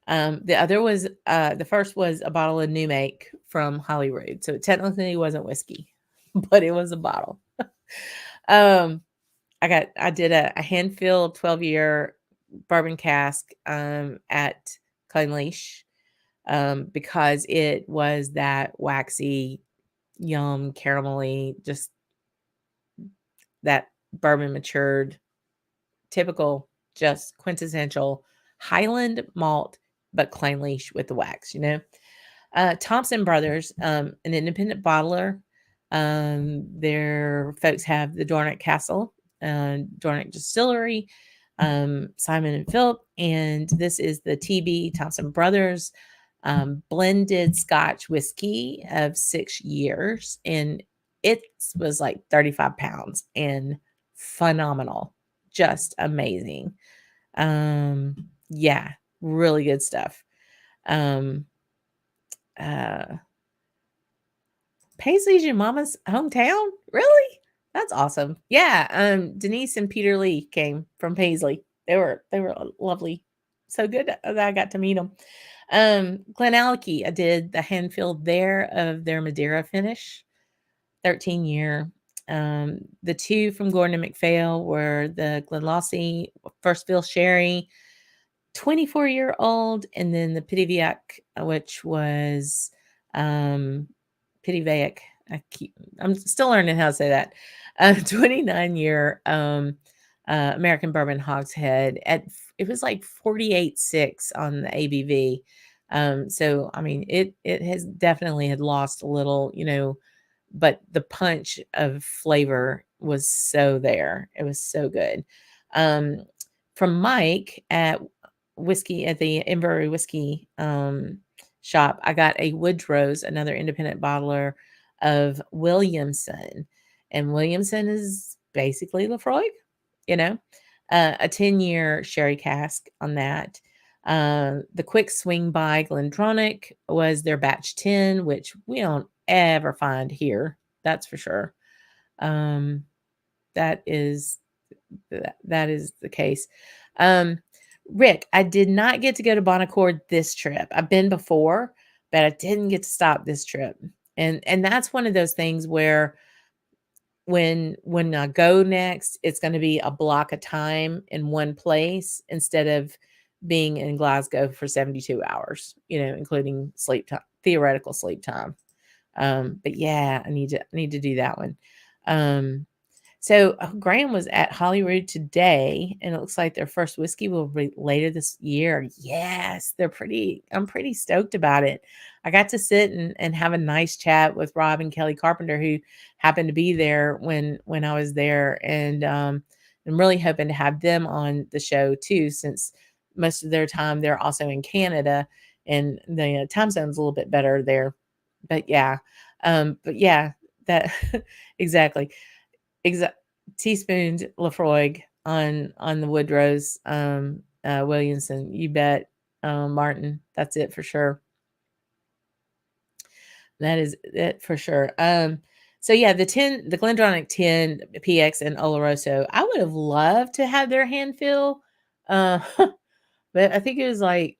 The other was the first was a bottle of New Make from Holyrood. So it technically wasn't whiskey, but it was a bottle. I did a hand-filled 12-year bourbon cask at Clynelish because it was that waxy, yum, caramelly, just that bourbon matured, typical, just quintessential Highland malt, but Clynelish with the wax, Thompson Brothers, an independent bottler. Their folks have the Dornoch Castle, Dornoch Distillery, Simon and Philip, and this is the TB Thompson Brothers blended Scotch whiskey of 6 years, and it was like 35 pounds and phenomenal, just amazing. Yeah, really good stuff. Paisley's your mama's hometown? Really? That's awesome. Yeah, Denise and Peter Lee came from Paisley. They were lovely. So good that I got to meet them. Glenallachie, I did the hand filled there of their Madeira finish, 13-year. The two from Gordon and MacPhail were the Glenlossie first fill sherry, 24-year-old, and then the Pittiviac, which was Pittiviac. I'm still learning how to say that. 29-year American bourbon hogshead. It was like 48.6 on the ABV. So I mean, it has definitely had lost a little, but the punch of flavor was so there. It was so good. From Mike at the Inverurie Whiskey shop, I got a Woodrose, another independent bottler of Williamson. And Williamson is basically Lefroy, a 10-year sherry cask on that. The Quick Swing by Glendronach was their batch 10, which we don't ever find here. That's for sure. That is the case. Rick, I did not get to go to Bon Accord this trip. I've been before, but I didn't get to stop this trip. And that's one of those things where when I go next, it's going to be a block of time in one place instead of being in Glasgow for 72 hours, including sleep time, theoretical sleep time. But yeah, I need to do that one. So Graham was at Holyrood today, and it looks like their first whiskey will be later this year. Yes, I'm pretty stoked about it. I got to sit and have a nice chat with Rob and Kelly Carpenter, who happened to be there when I was there. And I'm really hoping to have them on the show too, since most of their time they're also in Canada. and the time zone's a little bit better there. But yeah, that exactly, exact teaspooned Lafroig on the Woodrow's Williamson. You bet, Martin. That's it for sure. That is it for sure. So yeah, the Glendronach 10 PX and Oloroso, I would have loved to have their hand fill. Uh, but I think it was like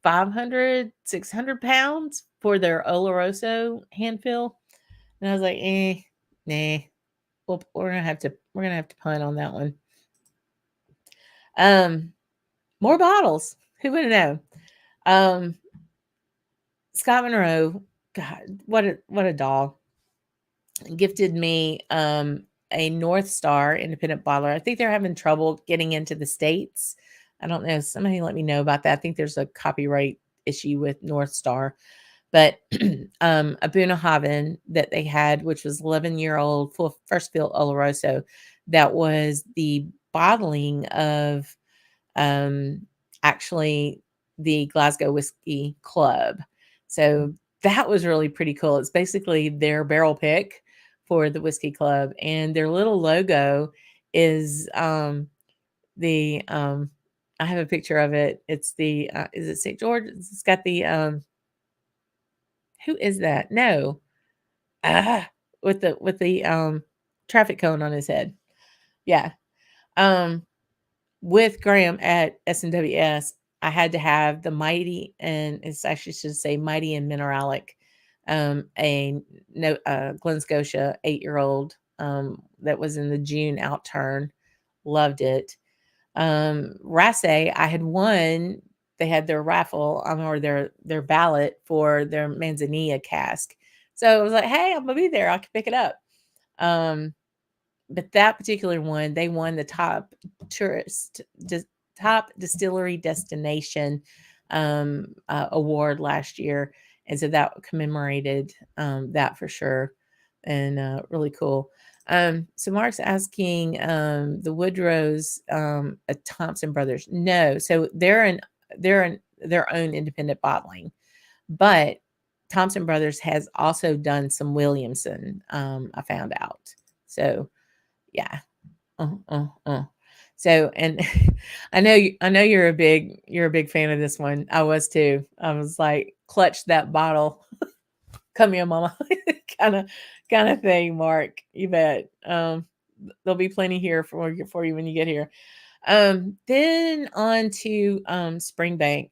500, 600 pounds for their Oloroso hand fill. And I was like, nah. Well, we're gonna have to punt on that one. Um, more bottles. Who would know? Um, Scott Monroe, God, what a doll. Gifted me a North Star independent bottler. I think they're having trouble getting into the States. I don't know. Somebody let me know about that. I think there's a copyright issue with North Star. But a Bunnahabhain that they had, which was 11-year-old full first fill Oloroso, that was the bottling of actually the Glasgow Whisky Club. So that was really pretty cool. It's basically their barrel pick for the Whiskey Club, and their little logo is the I have a picture of it. It's the is it St. George? It's got the who is that? No. With the traffic cone on his head. Yeah. Um with Graham at SNWS, I had to have the Mighty, and it's actually should say Mighty and Mineralic, a no Glen Scotia 8-year-old that was in the June outturn. Loved it. Rasse, I had won. They had their raffle or their ballot for their Manzanilla cask. So I was like, hey, I'm gonna be there. I can pick it up. But that particular one, they won the top distillery destination award last year, and so that commemorated that for sure, and really cool. So Mark's asking the Woodrows Thompson Brothers. No, so they're in their own independent bottling, but Thompson Brothers has also done some Williamson. I found out. So yeah. Uh, uh, uh. So, and I know you're a big fan of this one. I was too. I was like, clutch that bottle. Come here, mama. kind of kind of thing, Mark. You bet. There'll be plenty here for you when you get here. Then on to Springbank.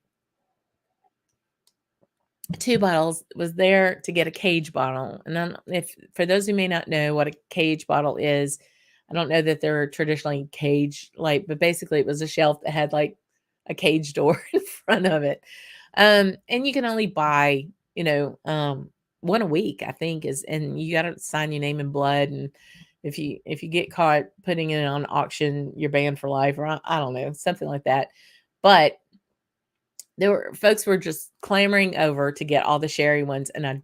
2 bottles. Was there to get a cage bottle. And then if for those who may not know what a cage bottle is, I don't know that they're traditionally cage like, but basically it was a shelf that had like a cage door in front of it. And you can only buy, one a week, I think is, and you got to sign your name in blood. And if you get caught putting it on auction, you're banned for life, or I don't know, something like that. But there were folks were just clamoring over to get all the sherry ones, and I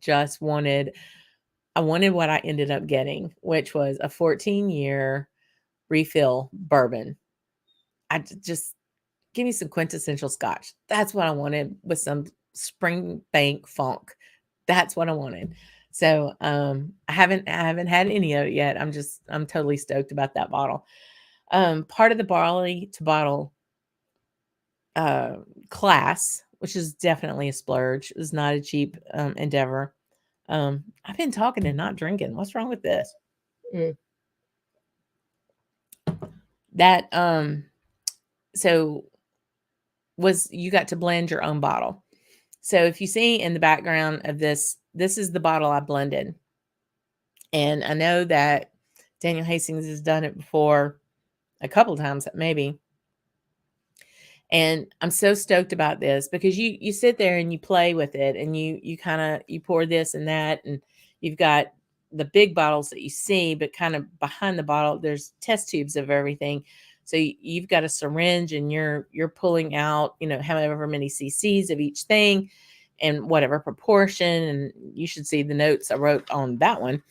wanted what I ended up getting, which was a 14-year refill bourbon. Just give me some quintessential Scotch. That's what I wanted with some Springbank funk. That's what I wanted. So I haven't had any of it yet. I'm totally stoked about that bottle. Part of the barley to bottle class, which is definitely a splurge, is not a cheap endeavor. I've been talking and not drinking. What's wrong with this? That so was you got to blend your own bottle. So if you see in the background of this is the bottle I blended. And I know that Daniel Hastings has done it before a couple times maybe. And I'm so stoked about this because you sit there and you play with it, and you kind of you pour this and that, and you've got the big bottles that you see, but kind of behind the bottle there's test tubes of everything. So you've got a syringe, and you're pulling out, however many cc's of each thing and whatever proportion. And you should see the notes I wrote on that one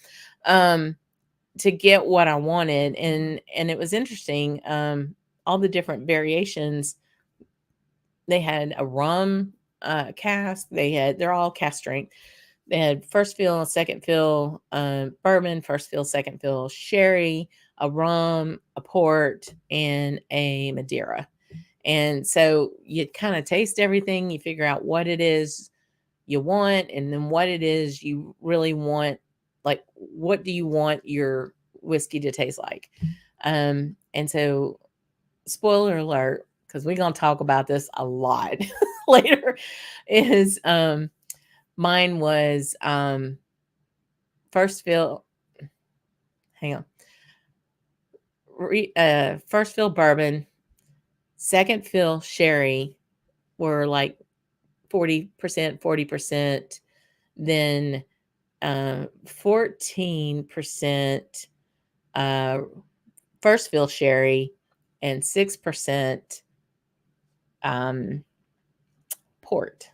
to get what I wanted. And it was interesting, all the different variations. They had a rum cask. They're all cask strength. They had first fill, second fill, bourbon, first fill, second fill, sherry, a rum, a port, and a Madeira. And so you kind of taste everything. You figure out what it is you want, and then what it is you really want. Like, what do you want your whiskey to taste like? And so, spoiler alert, because we're going to talk about this a lot later, is mine was first fill. Hang on. First fill bourbon, second fill sherry were like 40%, 40%, then 14% first fill sherry, and 6% port.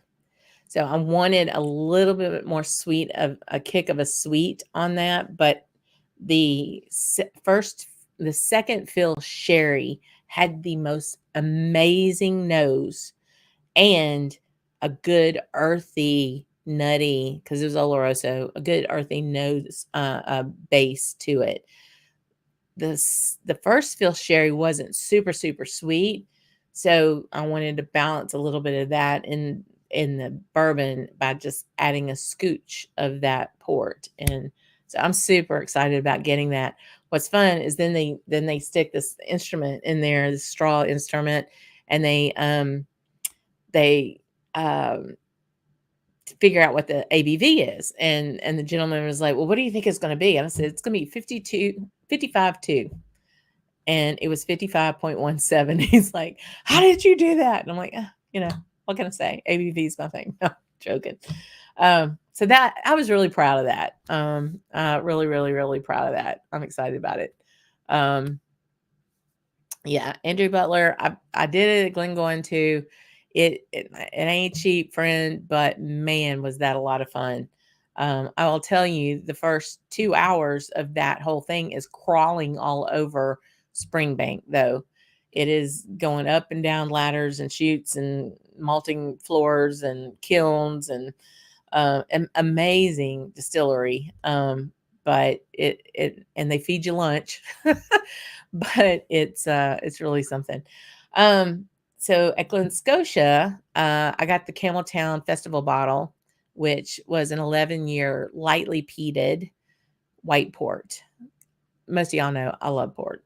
So I wanted a little bit more sweet, of a kick of a sweet on that, but the second fill sherry had the most amazing nose and a good earthy, nutty, because it was Oloroso, a good earthy nose base to it. The first fill sherry wasn't super, super sweet, so I wanted to balance a little bit of that in the bourbon by just adding a scooch of that port. And so I'm super excited about getting that. What's fun is then they stick this instrument in there, the straw instrument, and they figure out what the ABV is. And the gentleman was like, well, what do you think it's going to be? And I said, it's going to be 55.2. And it was 55.17. He's like, how did you do that? And I'm like, what can I say? ABV is my thing. No, joking. So that I was really proud of that. Really, really, really proud of that. I'm excited about it. Yeah, Andrew Butler. I did it at Glengoyne too. It ain't cheap, friend, but man, was that a lot of fun. I will tell you, the first 2 hours of that whole thing is crawling all over Springbank, though. It is going up and down ladders and chutes and malting floors and kilns and an amazing distillery. But and they feed you lunch, but it's really something. So at Glen Scotia, I got the Campbelltown Festival bottle, which was an 11-year lightly peated white port. Most of y'all know I love port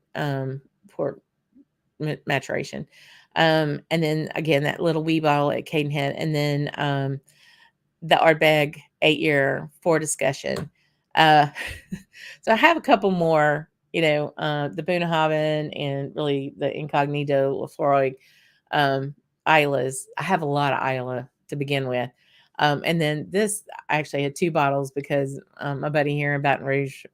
maturation. And then again, that little wee bottle at Cadenhead, and then the Ardbeg 8-year for discussion. So I have a couple more, the Bunnahabhain and really the Incognito Lafroig Islas. I have a lot of Isla to begin with. And then this, I actually had 2 bottles because my buddy here in Baton Rouge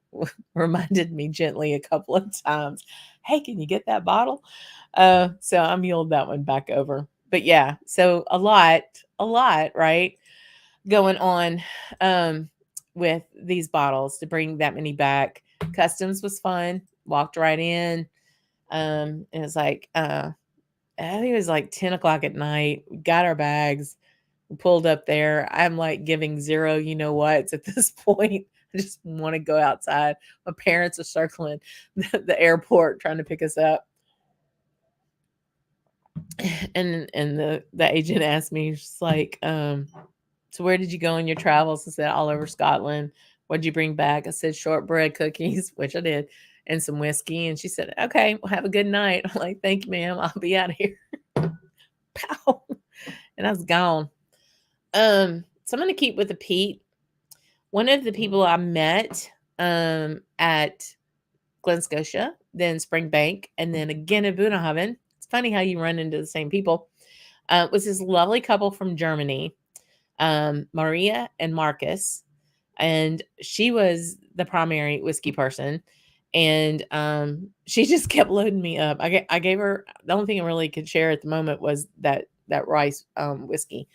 reminded me gently a couple of times, hey, can you get that bottle? So I muled that one back over. But yeah, so a lot, right, going on with these bottles to bring that many back. Customs was fun. Walked right in. And it's like, I think it was like 10 o'clock at night. We got our bags. We pulled up there. I'm like giving zero, what's at this point. I just want to go outside. My parents are circling the airport trying to pick us up. And the agent asked me, she's like, so where did you go on your travels? I said, all over Scotland. What'd you bring back? I said, shortbread cookies, which I did, and some whiskey. And she said, okay, well, have a good night. I'm like, thank you, ma'am. I'll be out of here. Pow. And I was gone. So I'm going to keep with the peat. One of the people I met at Glen Scotia, then Springbank, and then again at Bunnahabhain. It's funny how you run into the same people. Was this lovely couple from Germany, Maria and Marcus, and she was the primary whiskey person, and she just kept loading me up. I gave her, the only thing I really could share at the moment was that rice whiskey.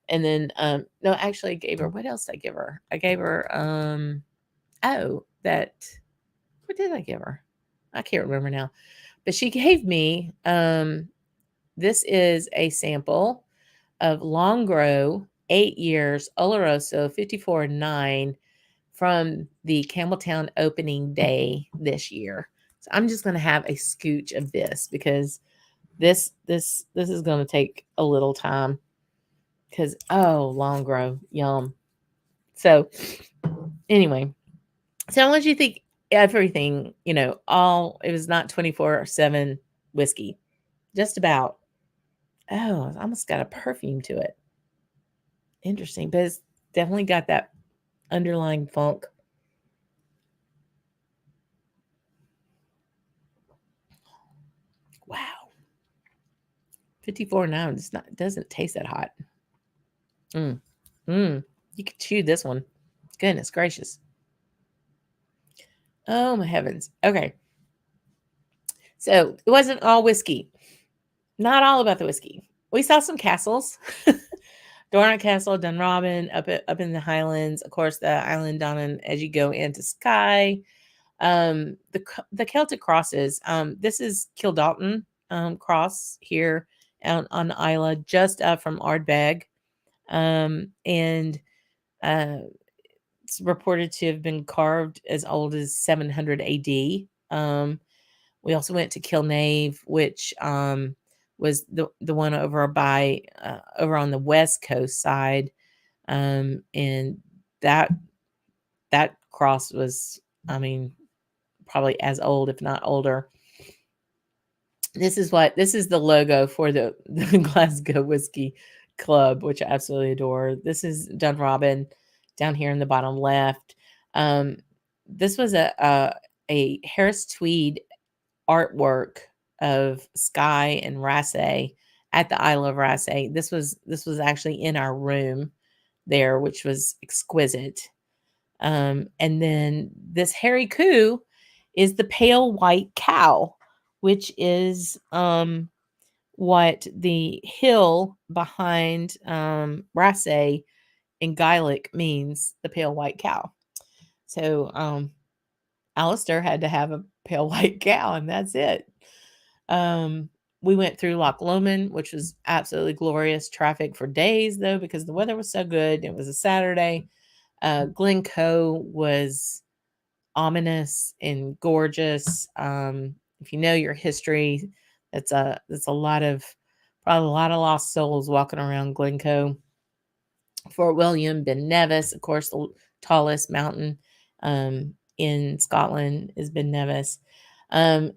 And then no, actually I gave her, what else did I give her? I gave her what did I give her? I can't remember now. But she gave me this is a sample of Longgrow, 8 years, Oloroso, 54.9 from the Campbelltown opening day this year. So I'm just going to have a scooch of this because this is going to take a little time because Longgrow, yum. So anyway, so I want you to think everything, it was not 24/7 whiskey. Just about. Oh, it's almost got a perfume to it. Interesting, but it's definitely got that underlying funk. Wow. 54 now, it doesn't taste that hot. Mm. You could chew this one. Goodness gracious. Oh my heavens. Okay. So it wasn't all whiskey. Not all about the whiskey. We saw some castles. Dornoch Castle, Dunrobin, up in the Highlands. Of course, the island down as you go into Skye. The Celtic crosses. This is Kildalton cross here on Isla, just up from Ardbeg. And it's reported to have been carved as old as 700 AD. We also went to Kilnave, which was the one over by over on the west coast side, and that cross was, probably as old, if not older. This is the logo for the Glasgow Whiskey Club, which I absolutely adore. This is Dunrobin down here in the bottom left. This was a Harris Tweed artwork of Skye and Raasay at the Isle of Raasay. This was actually in our room there, which was exquisite. And then this hairy coo is the pale white cow, which is what the hill behind Raasay in Gaelic means, the pale white cow. So Alistair had to have a pale white cow, and that's it. We went through Loch Lomond, which was absolutely glorious. Traffic for days, though, because the weather was so good. It was a Saturday. Glencoe was ominous and gorgeous. If you know your history, that's a probably a lot of lost souls walking around Glencoe. Fort William, Ben Nevis, of course, the tallest mountain in Scotland is Ben Nevis. And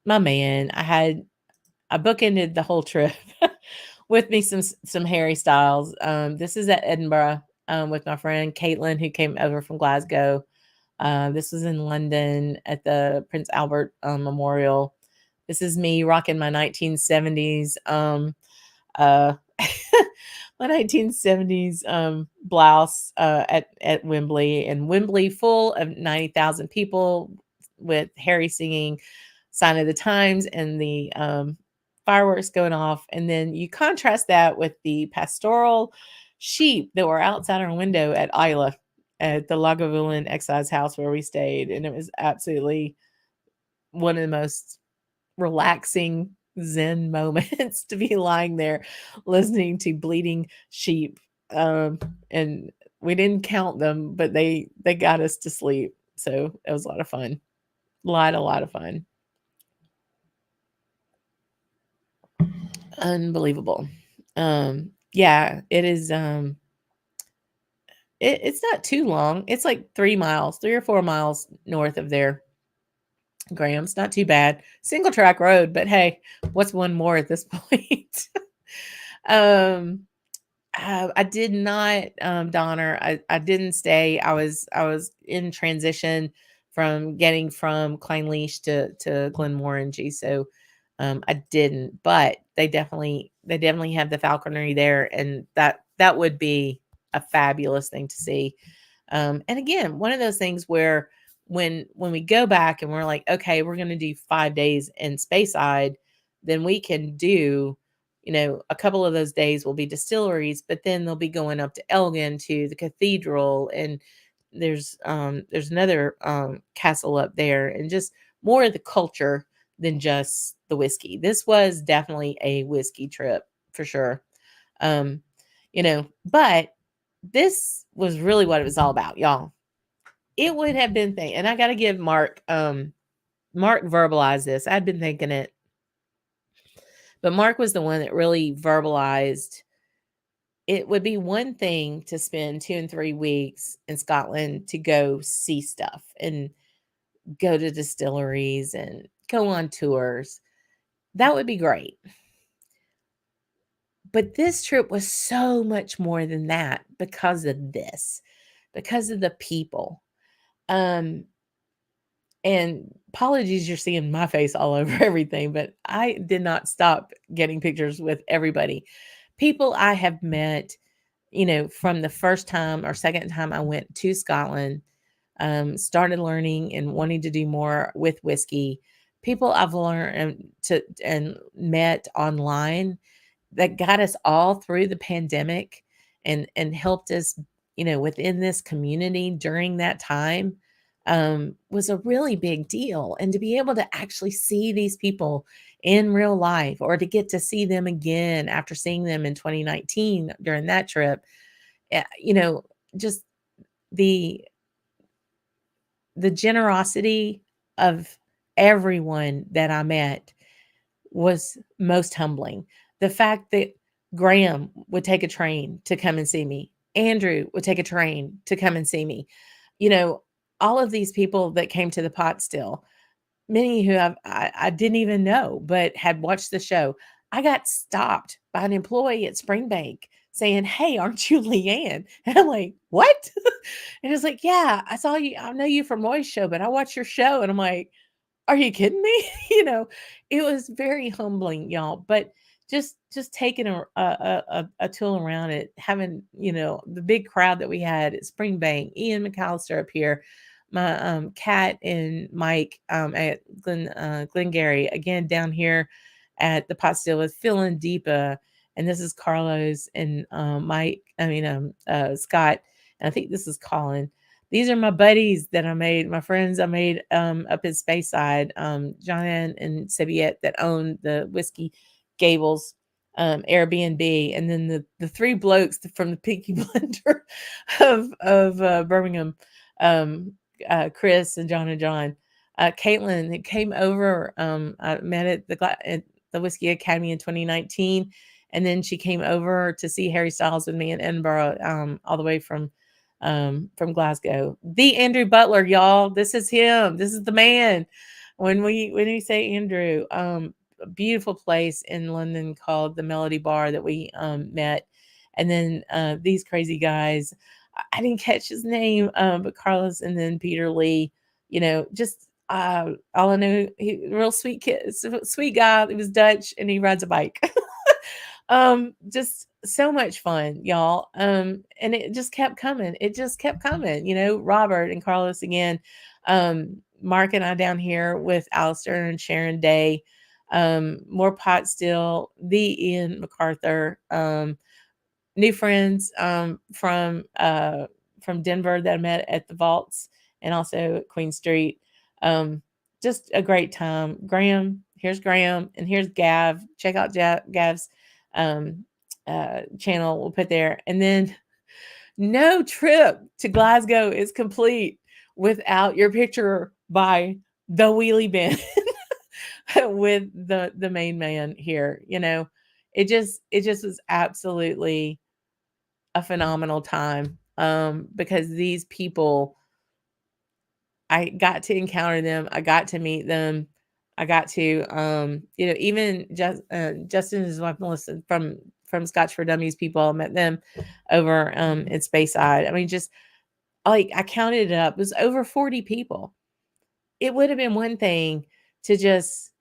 my man, I bookended the whole trip with me some Harry Styles. This is at Edinburgh with my friend Caitlin, who came over from Glasgow. This was in London at the Prince Albert Memorial. This is me rocking my 1970s my 1970s blouse at Wembley, and Wembley full of 90,000 people with Harry singing Sign of the Times and the fireworks going off. And then you contrast that with the pastoral sheep that were outside our window at Isla, at the Lagavulin Excise House where we stayed. And it was absolutely one of the most relaxing Zen moments to be lying there listening to bleating sheep. And we didn't count them, but they got us to sleep. So it was a lot of fun. A lot of fun. Unbelievable. Yeah, it is. It's not too long. It's like 3 or 4 miles north of there. Graham's not too bad. Single track road, but hey, what's one more at this point? I did not, Donner. I didn't stay. I was in transition from getting from Clynelish to Glenmorangie, so I didn't. But they definitely have the falconry there, and that would be a fabulous thing to see. And again, one of those things where when we go back and we're like, okay, we're going to do 5 days in Speyside, then we can do, a couple of those days will be distilleries, but then they'll be going up to Elgin to the cathedral, and there's another castle up there, and just more of the culture than just the whiskey. This was definitely a whiskey trip. for sure. Um, but this was really what it was all about, y'all. It would have been and I got to give Mark verbalized this. I'd been thinking it, but Mark was the one that really verbalized it would be one thing to spend 2 and 3 weeks in Scotland to go see stuff and go to distilleries and go on tours. That would be great. But this trip was so much more than that because of this, because of the people. Um, and apologies, you're seeing my face all over everything, but I did not stop getting pictures with everybody. People I have met, from the first time or second time I went to Scotland, started learning and wanting to do more with whiskey. People I've learned and met online that got us all through the pandemic and helped us, within this community during that time, was a really big deal. And to be able to actually see these people in real life, or to get to see them again after seeing them in 2019 during that trip, just the generosity of everyone that I met was most humbling. The fact that Graham would take a train to come and see me, Andrew would take a train to come and see me. You know, all of these people that came to the pot still, many who I didn't even know, but had watched the show. I got stopped by an employee at Springbank saying, "Hey, aren't you Leanne?" And I'm like, "What?" And it's like, "Yeah, I saw you. I know you from Roy's show, but I watched your show." And I'm like, "Are you kidding me?" It was very humbling, y'all. But just taking a tool around it, having the big crowd that we had at Springbank, Ian McAllister up here, my Kat and Mike at Glengarry, again down here at the pot still with Phil and Deepa, and this is Carlos and Mike. Scott, and I think this is Colin. These are my buddies that I made, my friends I made up in Speyside, John and Sebiette that own the Whiskey Gables Airbnb, and then the three blokes from the Pinky Blender of Birmingham, Chris and John. Caitlin, that came over. I met at the Whiskey Academy in 2019, and then she came over to see Harry Styles with me in Edinburgh, all the way from Glasgow. The Andrew Butler, y'all. This is him. This is the man. When we say Andrew, a beautiful place in London called the Melody Bar that we met, and then these crazy guys. I didn't catch his name, but Carlos and then Peter Lee. Just all I know, he real sweet kid, sweet guy. He was Dutch and he rides a bike. Just so much fun, y'all. And it just kept coming. It just kept coming. Robert and Carlos again. Mark and I down here with Alistair and Sharon Day. More pot still. The Ian MacArthur. New friends from Denver that I met at the Vaults and also at Queen Street. Just a great time. Here's Graham, and here's Gav. Check out Gav's channel. We'll put there. And then no trip to Glasgow is complete without your picture by the wheelie bin with the main man here. It just was absolutely a phenomenal time, because these people, I got to encounter them. I got to meet them. I got to, even Justin and his wife Melissa from Scotch for Dummies people. I met them over in Speyside. I mean, just like I counted it up, it was over 40 people. It would have been one thing to just,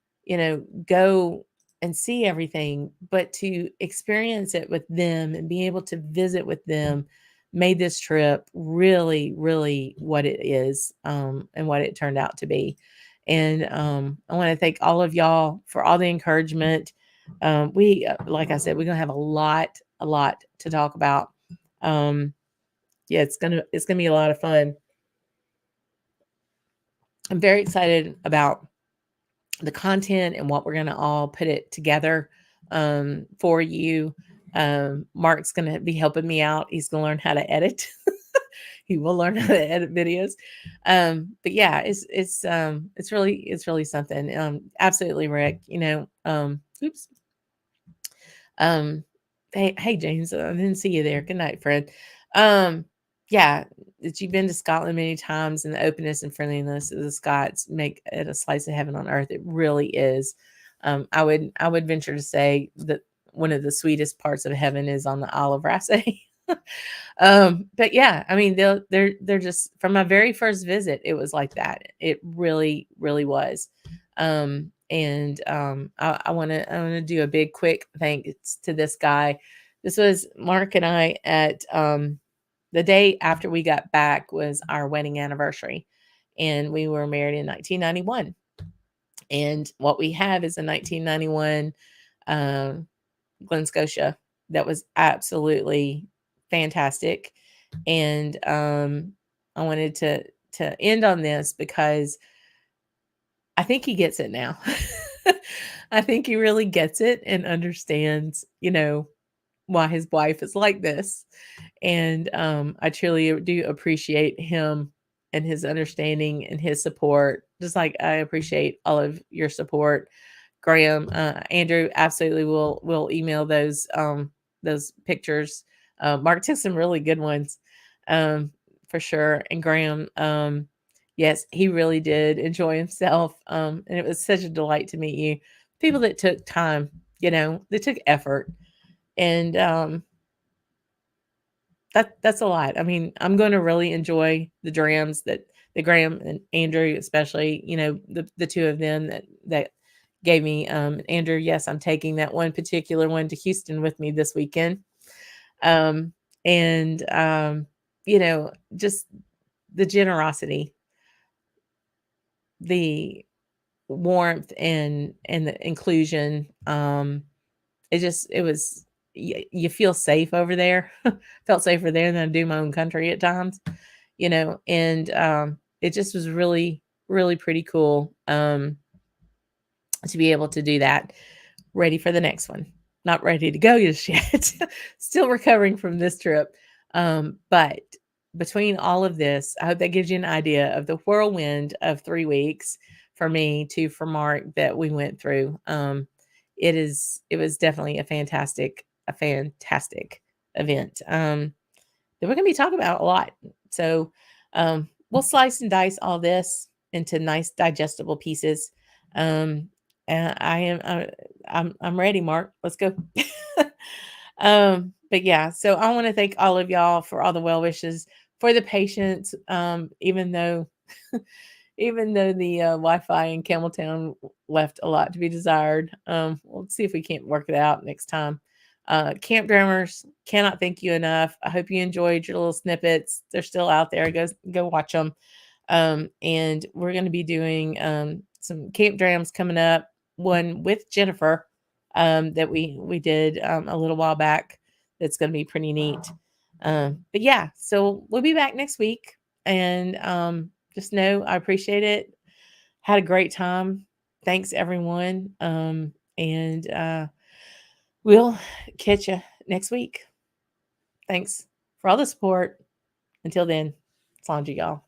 go and see everything, but to experience it with them and be able to visit with them made this trip really, really what it is, and what it turned out to be. And I want to thank all of y'all for all the encouragement. Like I said, we're gonna have a lot to talk about. Yeah, it's gonna be a lot of fun. I'm very excited about the content and what we're going to all put it together for you. Mark's going to be helping me out. He's going to learn how to edit. He will learn how to edit videos. But yeah, it's really something. Absolutely, Rick. Oops. Um, hey, James, I didn't see you there. Good night, friend. Um, yeah, that you've been to Scotland many times, and the openness and friendliness of the Scots make it a slice of heaven on earth. It really is. I would venture to say that one of the sweetest parts of heaven is on the Isle of Raasay. But yeah, I mean, they're just from my very first visit, it was like that. It really, really was. I want to do a big quick thanks to this guy. This was Mark and I at the day after we got back was our wedding anniversary, and we were married in 1991. And what we have is a 1991 Glen Scotia that was absolutely fantastic. And I wanted to end on this because I think he gets it now. I think he really gets it and understands, why his wife is like this. And I truly do appreciate him and his understanding and his support, just like I appreciate all of your support. Graham, Andrew, absolutely will email those pictures. Mark took some really good ones, for sure. And Graham, yes, he really did enjoy himself. And it was such a delight to meet you. People that took time, they took effort, and that's a lot. I mean, I'm going to really enjoy the drams that the Graham and Andrew, especially, the two of them that gave me. Andrew, yes, I'm taking that one particular one to Houston with me this weekend. Um, and just the generosity, the warmth, and the inclusion. It was, you feel safe over there. Felt safer there than I do my own country at times, and it just was really, really pretty cool to be able to do that. Ready for the next one. Not ready to go just yet. Still recovering from this trip. But between all of this, I hope that gives you an idea of the whirlwind of 3 weeks for me for Mark that we went through. It was definitely a fantastic event. That we're going to be talking about a lot. So, we'll slice and dice all this into nice digestible pieces. And I'm ready, Mark. Let's go. But yeah, so I want to thank all of y'all for all the well wishes, for the patience. Even though even though the Wi-Fi in Campbelltown left a lot to be desired. We'll see if we can't work it out next time. Camp Drammers, cannot thank you enough. I hope you enjoyed your little snippets. They're still out there. Go watch them. And we're going to be doing some camp drams coming up. One with Jennifer that we did a little while back. That's going to be pretty neat. But yeah, so we'll be back next week, and just know I appreciate it. Had a great time. Thanks everyone. And we'll catch you next week. Thanks for all the support. Until then, Slàinté, y'all.